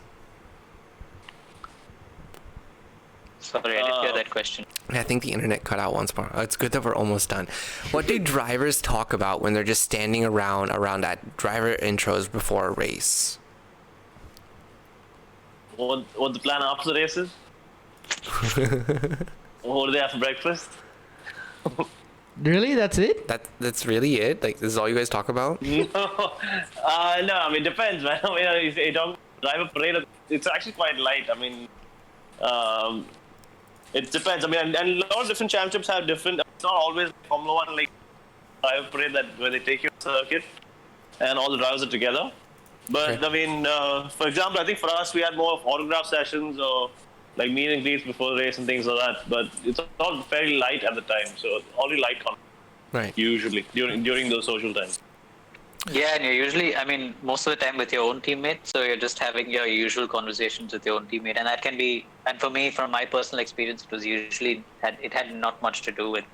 [SPEAKER 2] Sorry, I didn't hear that question.
[SPEAKER 4] I think the internet cut out once more. It's good that we're almost done. What do drivers talk about when they're just standing around at driver intros before a race?
[SPEAKER 3] What the plan after the races? What do they have for breakfast?
[SPEAKER 1] Really, that's it?
[SPEAKER 4] That's really it? Like, this is all you guys talk about?
[SPEAKER 3] No, I mean, depends, man. I mean, if you don't drive a parade, it's actually quite light. I mean, it depends. I mean, and a lot of different championships have different. It's not always Formula One like drive a parade that where they take you to the circuit and all the drivers are together. But
[SPEAKER 4] Okay.
[SPEAKER 3] I mean, for example, I think for us we had more of autograph sessions or like meet and greets before the race and things like that. But it's all very light at the time, so only light content
[SPEAKER 4] Right.
[SPEAKER 3] usually during those social times.
[SPEAKER 2] Yeah, and you're usually, I mean, most of the time with your own teammate, so you're just having your usual conversations with your own teammate, and that can be. And for me, from my personal experience, it was usually it had not much to do with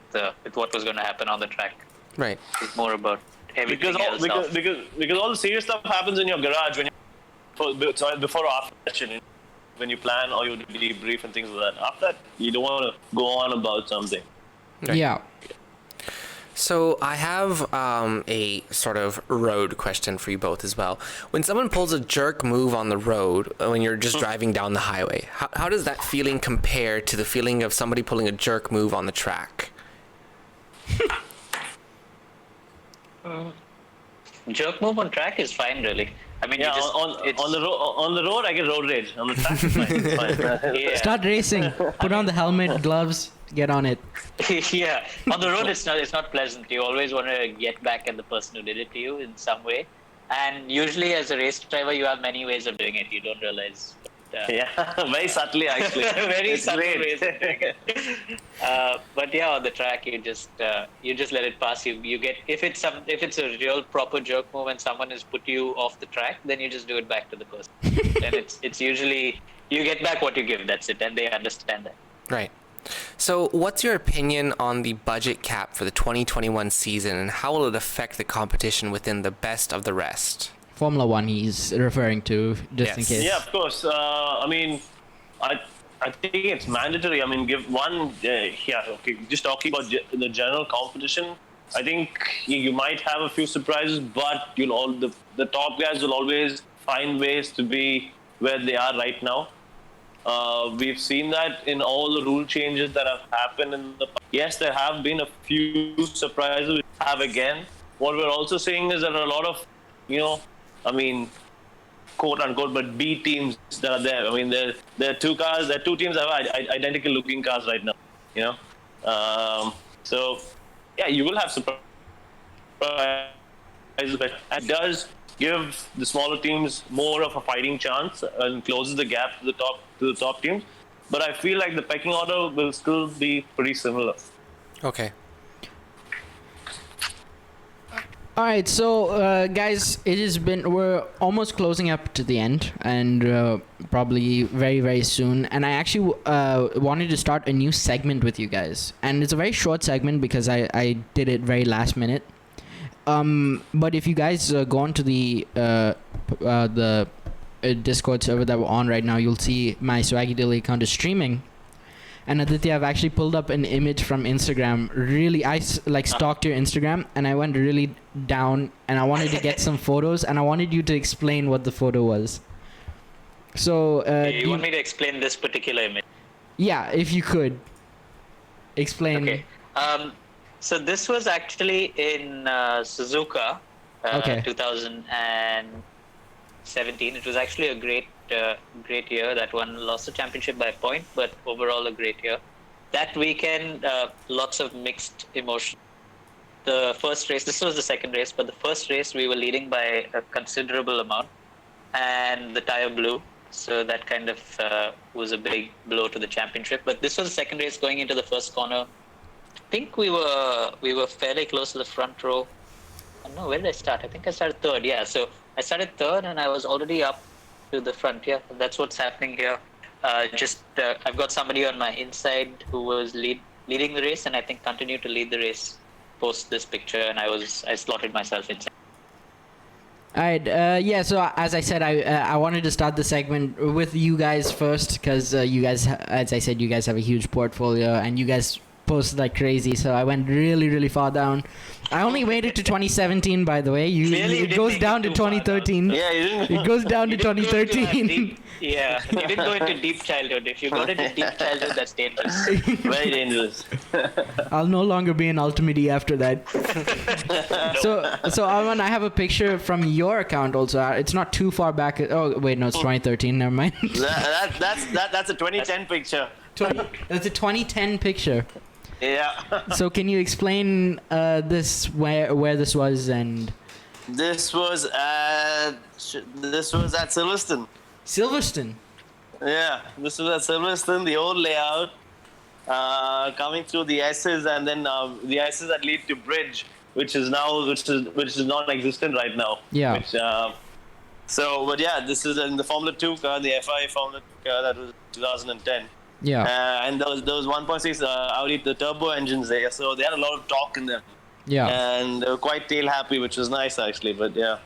[SPEAKER 2] what was going to happen on the track.
[SPEAKER 4] Right.
[SPEAKER 2] It's more about everything else.
[SPEAKER 3] Because all the serious stuff happens in your garage when before or after session, when you plan or you debrief and things like that. After that, you don't want to go on about something.
[SPEAKER 4] Right.
[SPEAKER 1] Yeah.
[SPEAKER 4] So I have a sort of road question for you both as well. When someone pulls a jerk move on the road, when you're just driving down the highway, how does that feeling compare to the feeling of somebody pulling a jerk move on the track?
[SPEAKER 2] Jerk move on track is fine, really. I mean,
[SPEAKER 3] Yeah,
[SPEAKER 2] you just,
[SPEAKER 3] on the road I get road rage. On the track, it's fine. It's fine.
[SPEAKER 2] yeah.
[SPEAKER 1] Start racing. Put on the helmet, gloves, get on it.
[SPEAKER 2] Yeah, on the road it's not pleasant. You always want to get back at the person who did it to you in some way, and usually as a race driver you have many ways of doing it. You don't realize.
[SPEAKER 3] Yeah, very subtly actually.
[SPEAKER 2] Very
[SPEAKER 3] It's
[SPEAKER 2] subtle
[SPEAKER 3] great.
[SPEAKER 2] ways of doing it. But yeah, on the track you just let it pass. You get if it's a real proper jerk move and someone has put you off the track, then you just do it back to the person. And it's usually you get back what you give. That's it, and they understand that.
[SPEAKER 4] Right. So what's your opinion on the budget cap for the 2021 season, and how will it affect the competition within the best of the rest?
[SPEAKER 1] Formula One he's referring to, just in
[SPEAKER 4] Yes.
[SPEAKER 1] case.
[SPEAKER 3] Yeah, of course. I mean, I think it's mandatory. I mean, give one. Just talking about the general competition, I think you might have a few surprises, but the top guys will always find ways to be where they are right now. We've seen that in all the rule changes that have happened in the past. Yes, there have been a few surprises we have again. What we're also seeing is that a lot of, quote unquote, but B teams that are there. I mean, there are two teams that have identical looking cars right now, so yeah, you will have surprises, but it does give the smaller teams more of a fighting chance and closes the gap to the top teams. But I feel like the pecking order will still be pretty similar.
[SPEAKER 4] Okay.
[SPEAKER 1] All right, so guys, we're almost closing up to the end, and probably very very soon. And I actually wanted to start a new segment with you guys, and it's a very short segment because I did it very last minute. But if you guys go onto the Discord server that we're on right now, you'll see my Swaggy Dilly account is streaming. And Aditya, I've actually pulled up an image from Instagram. Really, I stalked your Instagram, and I went really down, and I wanted to get some photos, and I wanted you to explain what the photo was. So,
[SPEAKER 2] you want me to explain this particular image?
[SPEAKER 1] Yeah, if you could explain.
[SPEAKER 2] Okay. So this was actually in Suzuka, 2017. It was actually a great year. That one lost the championship by a point, but overall a great year. That weekend, lots of mixed emotions. The first race, this was the second race, but the first race we were leading by a considerable amount, and the tire blew. So that kind of was a big blow to the championship. But this was the second race going into the first corner. I think we were fairly close to the front row. I don't know, where did I start? I think I started third. Yeah, so I started third, and I was already up to the front. Yeah, that's what's happening here. I've got somebody on my inside who was leading the race, and I think continued to lead the race post this picture, and I slotted myself inside.
[SPEAKER 1] All right. Yeah. So as I said, I wanted to start the segment with you guys first because you guys, as I said, you guys have a huge portfolio, and you guys post like crazy. So I went really, really far down. I only made it to 2017, by the way. It goes down to 2013.
[SPEAKER 3] Yeah, you didn't.
[SPEAKER 1] It goes down to 2013.
[SPEAKER 2] Yeah, you didn't go into deep childhood. If you go into deep childhood, that's dangerous.
[SPEAKER 3] Very dangerous.
[SPEAKER 1] I'll no longer be an Ultimate E after that. So Arman, I have a picture from your account also. It's not too far back. Oh wait, no, it's 2013. Never mind.
[SPEAKER 3] That's a 2010 picture.
[SPEAKER 1] That's a 2010 picture.
[SPEAKER 3] Yeah.
[SPEAKER 1] So can you explain this where this was and?
[SPEAKER 3] This was at Silverstone.
[SPEAKER 1] Silverstone.
[SPEAKER 3] Yeah, this was at Silverstone, the old layout, coming through the S's and then the S's that lead to Bridge, which is non-existent right now.
[SPEAKER 1] Yeah.
[SPEAKER 3] But yeah, this is in the Formula 2 car, the FIA Formula 2 car that was 2010.
[SPEAKER 1] Yeah.
[SPEAKER 3] And there was 1.6 Audi, the turbo engines there, so they had a lot of torque in them.
[SPEAKER 1] Yeah.
[SPEAKER 3] And they were quite tail happy, which was nice actually. But yeah,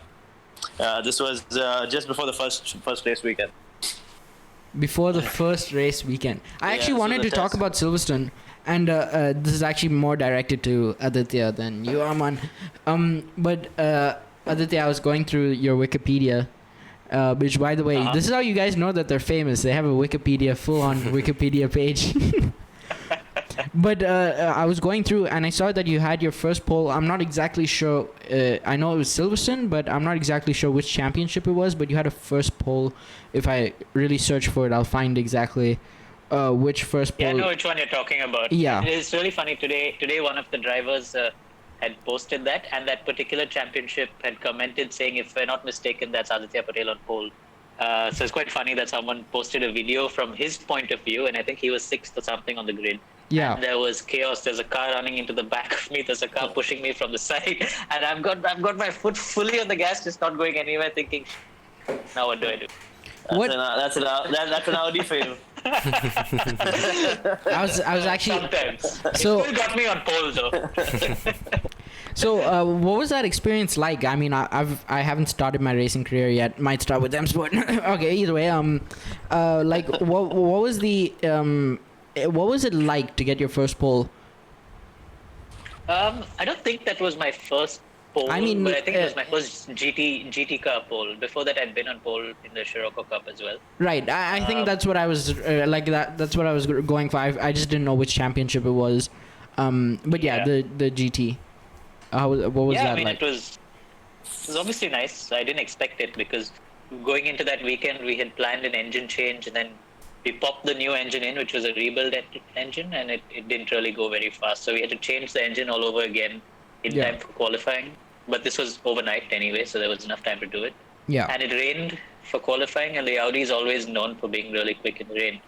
[SPEAKER 3] this was just before the first race weekend.
[SPEAKER 1] Before the first race weekend, I actually wanted to talk about Silverstone, and this is actually more directed to Aditya than you, Arman. But Aditya, I was going through your Wikipedia. Which, by the way, this is how you guys know that they're famous. They have a Wikipedia, full-on Wikipedia page. But I was going through, and I saw that you had your first pole. I'm not exactly sure. I know it was Silverstone, but I'm not exactly sure which championship it was. But you had a first pole. If I really search for it, I'll find exactly which first pole.
[SPEAKER 2] Yeah, I know which one you're talking about.
[SPEAKER 1] Yeah.
[SPEAKER 2] It's really funny. Today one of the drivers had posted that, and that particular championship had commented saying, if we're not mistaken, that's Aditya Patel on pole. So it's quite funny that someone posted a video from his point of view, and I think he was sixth or something on the grid.
[SPEAKER 1] Yeah.
[SPEAKER 2] And there was chaos. There's a car running into the back of me. There's a car pushing me from the side, and I've got my foot fully on the gas, just not going anywhere. Thinking, now what do I do?
[SPEAKER 3] That's an Audi for you.
[SPEAKER 1] I was actually.
[SPEAKER 2] Sometimes.
[SPEAKER 1] So
[SPEAKER 2] It still got me on pole though.
[SPEAKER 1] So what was that experience like? I mean, I haven't started my racing career yet. Might start with M Sport. Okay, either way, like what was it like to get your first pole?
[SPEAKER 2] I don't think that was my first pole.
[SPEAKER 1] I mean,
[SPEAKER 2] but I think it was my first GT car pole. Before that, I'd been on pole in the Scirocco Cup as well.
[SPEAKER 1] Right. I think that's what I was like. That's what I was going for. I just didn't know which championship it was. But yeah, the GT. What was that like?
[SPEAKER 2] It was obviously nice. I didn't expect it because going into that weekend, we had planned an engine change, and then we popped the new engine in, which was a rebuild engine, and it didn't really go very fast. So we had to change the engine all over again in time for qualifying. But this was overnight anyway, so there was enough time to do it.
[SPEAKER 1] Yeah.
[SPEAKER 2] And it rained for qualifying, and the Audi is always known for being really quick in the rain.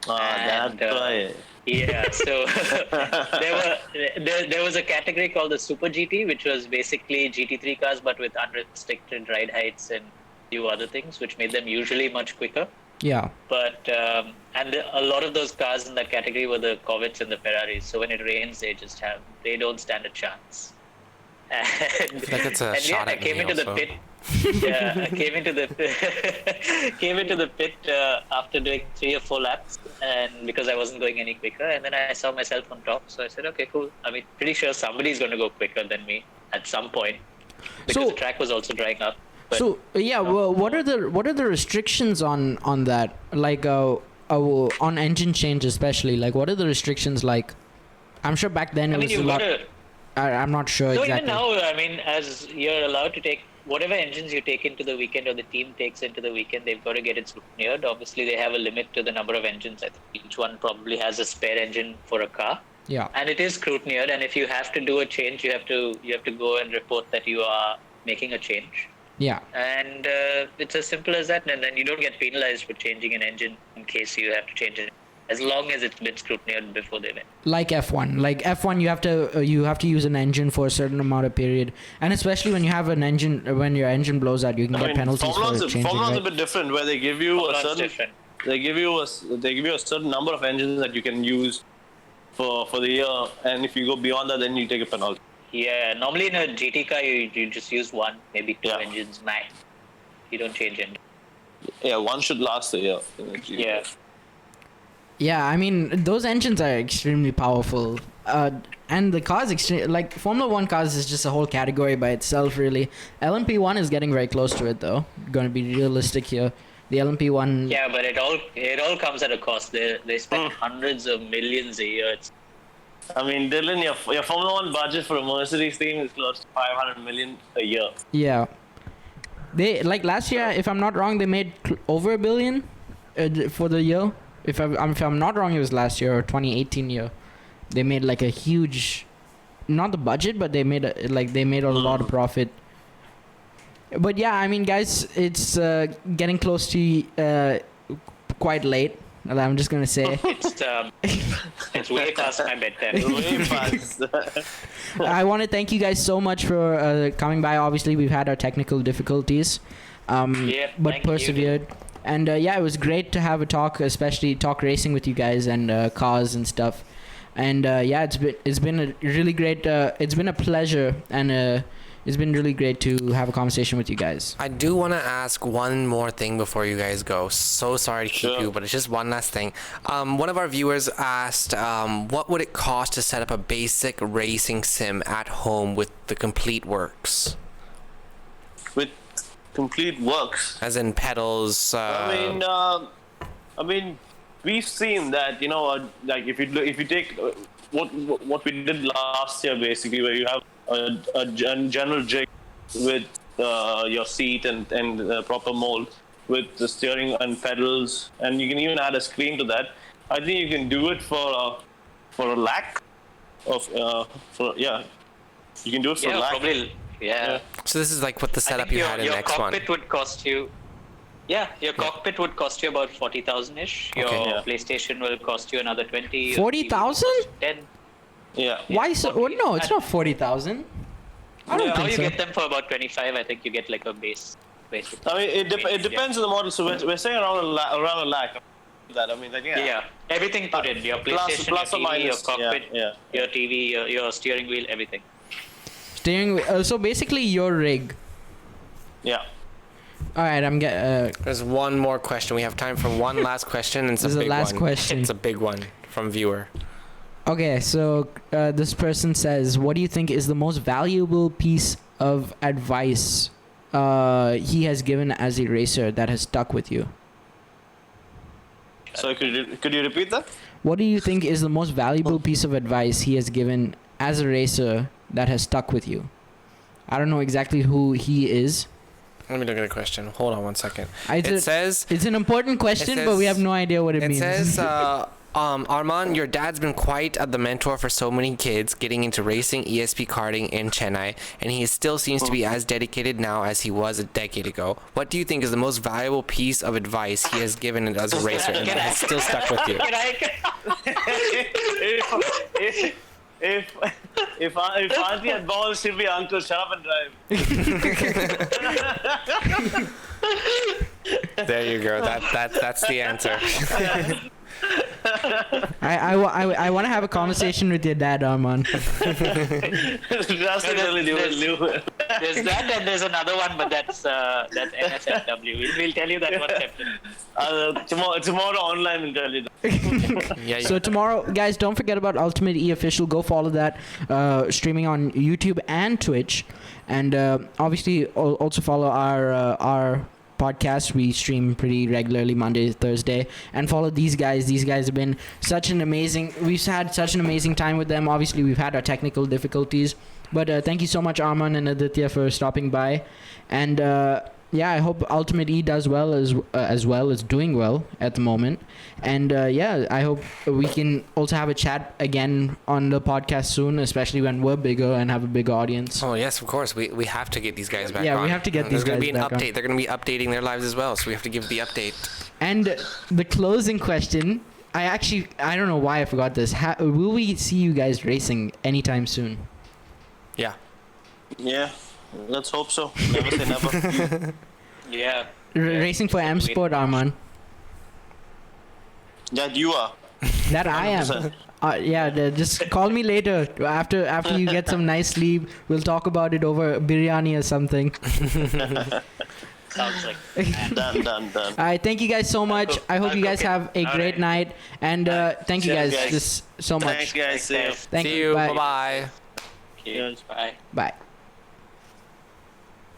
[SPEAKER 3] That's why.
[SPEAKER 2] Yeah, so there was a category called the Super GT, which was basically GT3 cars but with unrestricted ride heights and few other things, which made them usually much quicker.
[SPEAKER 1] Yeah.
[SPEAKER 2] But a lot of those cars in that category were the Corvettes and the Ferraris. So when it rains, they don't stand a chance. And,
[SPEAKER 4] Like it's a shot
[SPEAKER 2] I
[SPEAKER 4] at
[SPEAKER 2] came
[SPEAKER 4] me
[SPEAKER 2] into the
[SPEAKER 4] also.
[SPEAKER 2] pit. Yeah, I came into the pit after doing 3 or 4 laps, and because I wasn't going any quicker, and then I saw myself on top. So I said, okay, cool. I mean, pretty sure somebody's going to go quicker than me at some point, because the track was also drying up. But,
[SPEAKER 1] So yeah, well, what are the restrictions on that? Like on engine change especially. Like what are the restrictions like? I'm sure back then
[SPEAKER 2] I
[SPEAKER 1] it
[SPEAKER 2] mean,
[SPEAKER 1] was a
[SPEAKER 2] you've
[SPEAKER 1] lot.
[SPEAKER 2] got to.
[SPEAKER 1] I'm not sure
[SPEAKER 2] No,
[SPEAKER 1] exactly.
[SPEAKER 2] even now, I mean, as you're allowed to take whatever engines you take into the weekend or the team takes into the weekend, they've got to get it scrutineered. Obviously, they have a limit to the number of engines. I think each one probably has a spare engine for a car,
[SPEAKER 1] Yeah.
[SPEAKER 2] and it is scrutineered. And if you have to do a change, you have to go and report that you are making a change.
[SPEAKER 1] Yeah.
[SPEAKER 2] And it's as simple as that. And then you don't get penalized for changing an engine in case you have to change it, as long as it's been scrutineered before they went.
[SPEAKER 1] Like F1. Like F1, you have to use an engine for a certain amount of period, and especially when you have an engine, when your engine blows out, you can get penalties for changing.
[SPEAKER 3] Formula One's a
[SPEAKER 1] Right?
[SPEAKER 3] bit different, where they give you a
[SPEAKER 2] Formula's
[SPEAKER 3] certain
[SPEAKER 2] different.
[SPEAKER 3] they give you a certain number of engines that you can use for the year, and if you go beyond that, then you take a penalty.
[SPEAKER 2] Yeah, normally in a GT car, you just use one, maybe 2
[SPEAKER 3] Yeah.
[SPEAKER 2] engines max. You don't change engine.
[SPEAKER 3] Yeah, one should last a year.
[SPEAKER 2] Yeah.
[SPEAKER 1] Yeah, I mean those engines are extremely powerful, and the cars like Formula One cars is just a whole category by itself, really. LMP1 is getting very close to it, though. Going to be realistic here. The LMP1.
[SPEAKER 2] Yeah, but it all comes at a cost. They spend hundreds of millions a year.
[SPEAKER 3] I mean, Dylan, your Formula One budget for a Mercedes team is close to 500 million a year.
[SPEAKER 1] Yeah. They like last year, if I'm not wrong, they made over $1 billion for the year. If I'm not wrong, it was last year or 2018 year. They made like a huge, not the budget, but they made a lot of profit. But yeah, I mean, guys, it's getting close to quite late. I'm just gonna say.
[SPEAKER 2] It's way past my bedtime.
[SPEAKER 3] Way past.
[SPEAKER 1] I want to thank you guys so much for coming by. Obviously, we've had our technical difficulties,
[SPEAKER 2] Yep,
[SPEAKER 1] but
[SPEAKER 2] thank you.
[SPEAKER 1] persevered. And yeah, it was great to have a talk, especially talk racing with you guys and cars and stuff. And yeah, it's been a really great. It's been a pleasure, and it's been really great to have a conversation with you guys.
[SPEAKER 4] I do want to ask one more thing before you guys go. So sorry to keep you, but it's just one last thing. One of our viewers asked, what would it cost to set up a basic racing sim at home with the complete works?
[SPEAKER 3] With complete works.
[SPEAKER 4] As in pedals.
[SPEAKER 3] I mean, we've seen that, like if you take what we did last year, basically, where you have a general jig with your seat and proper mold with the steering and pedals, and you can even add a screen to that. I think you can do it for a lakh of you can do it for a lakh.
[SPEAKER 2] Probably. Yeah.
[SPEAKER 4] So this is like what the
[SPEAKER 2] I
[SPEAKER 4] setup
[SPEAKER 2] think
[SPEAKER 4] you had in
[SPEAKER 2] your
[SPEAKER 4] X1.
[SPEAKER 2] cockpit would cost you. Yeah, your cockpit would cost you about 40,000 ish. Your
[SPEAKER 4] Okay.
[SPEAKER 3] Yeah.
[SPEAKER 2] PlayStation will cost you another 20.
[SPEAKER 1] 40,000?
[SPEAKER 2] 10.
[SPEAKER 3] Yeah.
[SPEAKER 1] Why so? Oh, no, it's not 40,000. I don't
[SPEAKER 2] Now
[SPEAKER 1] think
[SPEAKER 2] you
[SPEAKER 1] so.
[SPEAKER 2] get them for about 25. I think you get like a base.
[SPEAKER 3] I mean, it depends on the model. So we're saying around a lakh. That I mean,
[SPEAKER 2] Yeah, everything put in. Your PlayStation,
[SPEAKER 3] plus or
[SPEAKER 2] your TV, your
[SPEAKER 3] minus,
[SPEAKER 2] cockpit,
[SPEAKER 3] yeah.
[SPEAKER 2] your TV, your steering wheel, everything.
[SPEAKER 1] Steering wheel. So basically, your rig.
[SPEAKER 3] Yeah.
[SPEAKER 1] All right, I'm
[SPEAKER 4] There's one more question. We have time for one last question, and it's
[SPEAKER 1] This
[SPEAKER 4] a
[SPEAKER 1] is the
[SPEAKER 4] big
[SPEAKER 1] last
[SPEAKER 4] one.
[SPEAKER 1] question.
[SPEAKER 4] It's a big one from viewer.
[SPEAKER 1] Okay, so this person says, what do you think is the most valuable piece of advice he has given as a racer that has stuck with you?
[SPEAKER 3] So could you repeat that?
[SPEAKER 1] What do you think is the most valuable piece of advice he has given as a racer that has stuck with you? I don't know exactly who he is.
[SPEAKER 4] Let me look at the question. Hold on one second.
[SPEAKER 1] It's
[SPEAKER 4] It says
[SPEAKER 1] it's an important question, but we have no idea what it
[SPEAKER 4] it
[SPEAKER 1] means.
[SPEAKER 4] says Arman, your dad's been quite the mentor for so many kids getting into racing, ESP karting in Chennai, and he still seems to be as dedicated now as he was a decade ago. What do you think is the most valuable piece of advice he has given as a racer and that has still stuck with you?
[SPEAKER 3] If Auntie had balls, she'd be uncle. Shut up and drive.
[SPEAKER 4] There you go. That's the answer.
[SPEAKER 1] I want to have a conversation with your dad, Arman.
[SPEAKER 2] There's that, and there's another one, but that's NSFW. We'll tell you that one separately.
[SPEAKER 3] Tomorrow online we'll tell you.
[SPEAKER 4] Yeah.
[SPEAKER 1] So tomorrow, guys, don't forget about Ultimate E Official. Go follow that, streaming on YouTube and Twitch, and obviously also follow our podcast. We stream pretty regularly Monday to Thursday, and follow these guys. These guys have been we've had such an amazing time with them. Obviously, we've had our technical difficulties, but thank you so much, Arman and Aditya, for stopping by. And I hope Ultimate E does well as well as doing well at the moment. And I hope we can also have a chat again on the podcast soon, especially when we're bigger and have a big audience.
[SPEAKER 4] Oh yes, of course. We have to get these guys back on.
[SPEAKER 1] Yeah, we have to get these guys back on.
[SPEAKER 4] There's going to be an update. They're going to be updating their lives as well, so we have to give the update.
[SPEAKER 1] And the closing question, I don't know why I forgot this. Will we see you guys racing anytime soon?
[SPEAKER 4] Yeah.
[SPEAKER 3] Yeah, let's hope so. Never say never.
[SPEAKER 2] Yeah.
[SPEAKER 1] Racing for M Sport, Arman.
[SPEAKER 3] That you are.
[SPEAKER 1] That I am. Just call me later after you get some nice sleep. We'll talk about it over biryani or something.
[SPEAKER 2] Sounds like
[SPEAKER 3] Done.
[SPEAKER 1] All right, thank you guys so much. I hope you guys have a great night, and thank you guys just so much.
[SPEAKER 3] Thanks, guys. See you.
[SPEAKER 1] Thank
[SPEAKER 4] See
[SPEAKER 1] you.
[SPEAKER 4] you.
[SPEAKER 1] Bye.
[SPEAKER 4] Bye-bye.
[SPEAKER 2] Bye.
[SPEAKER 1] Bye.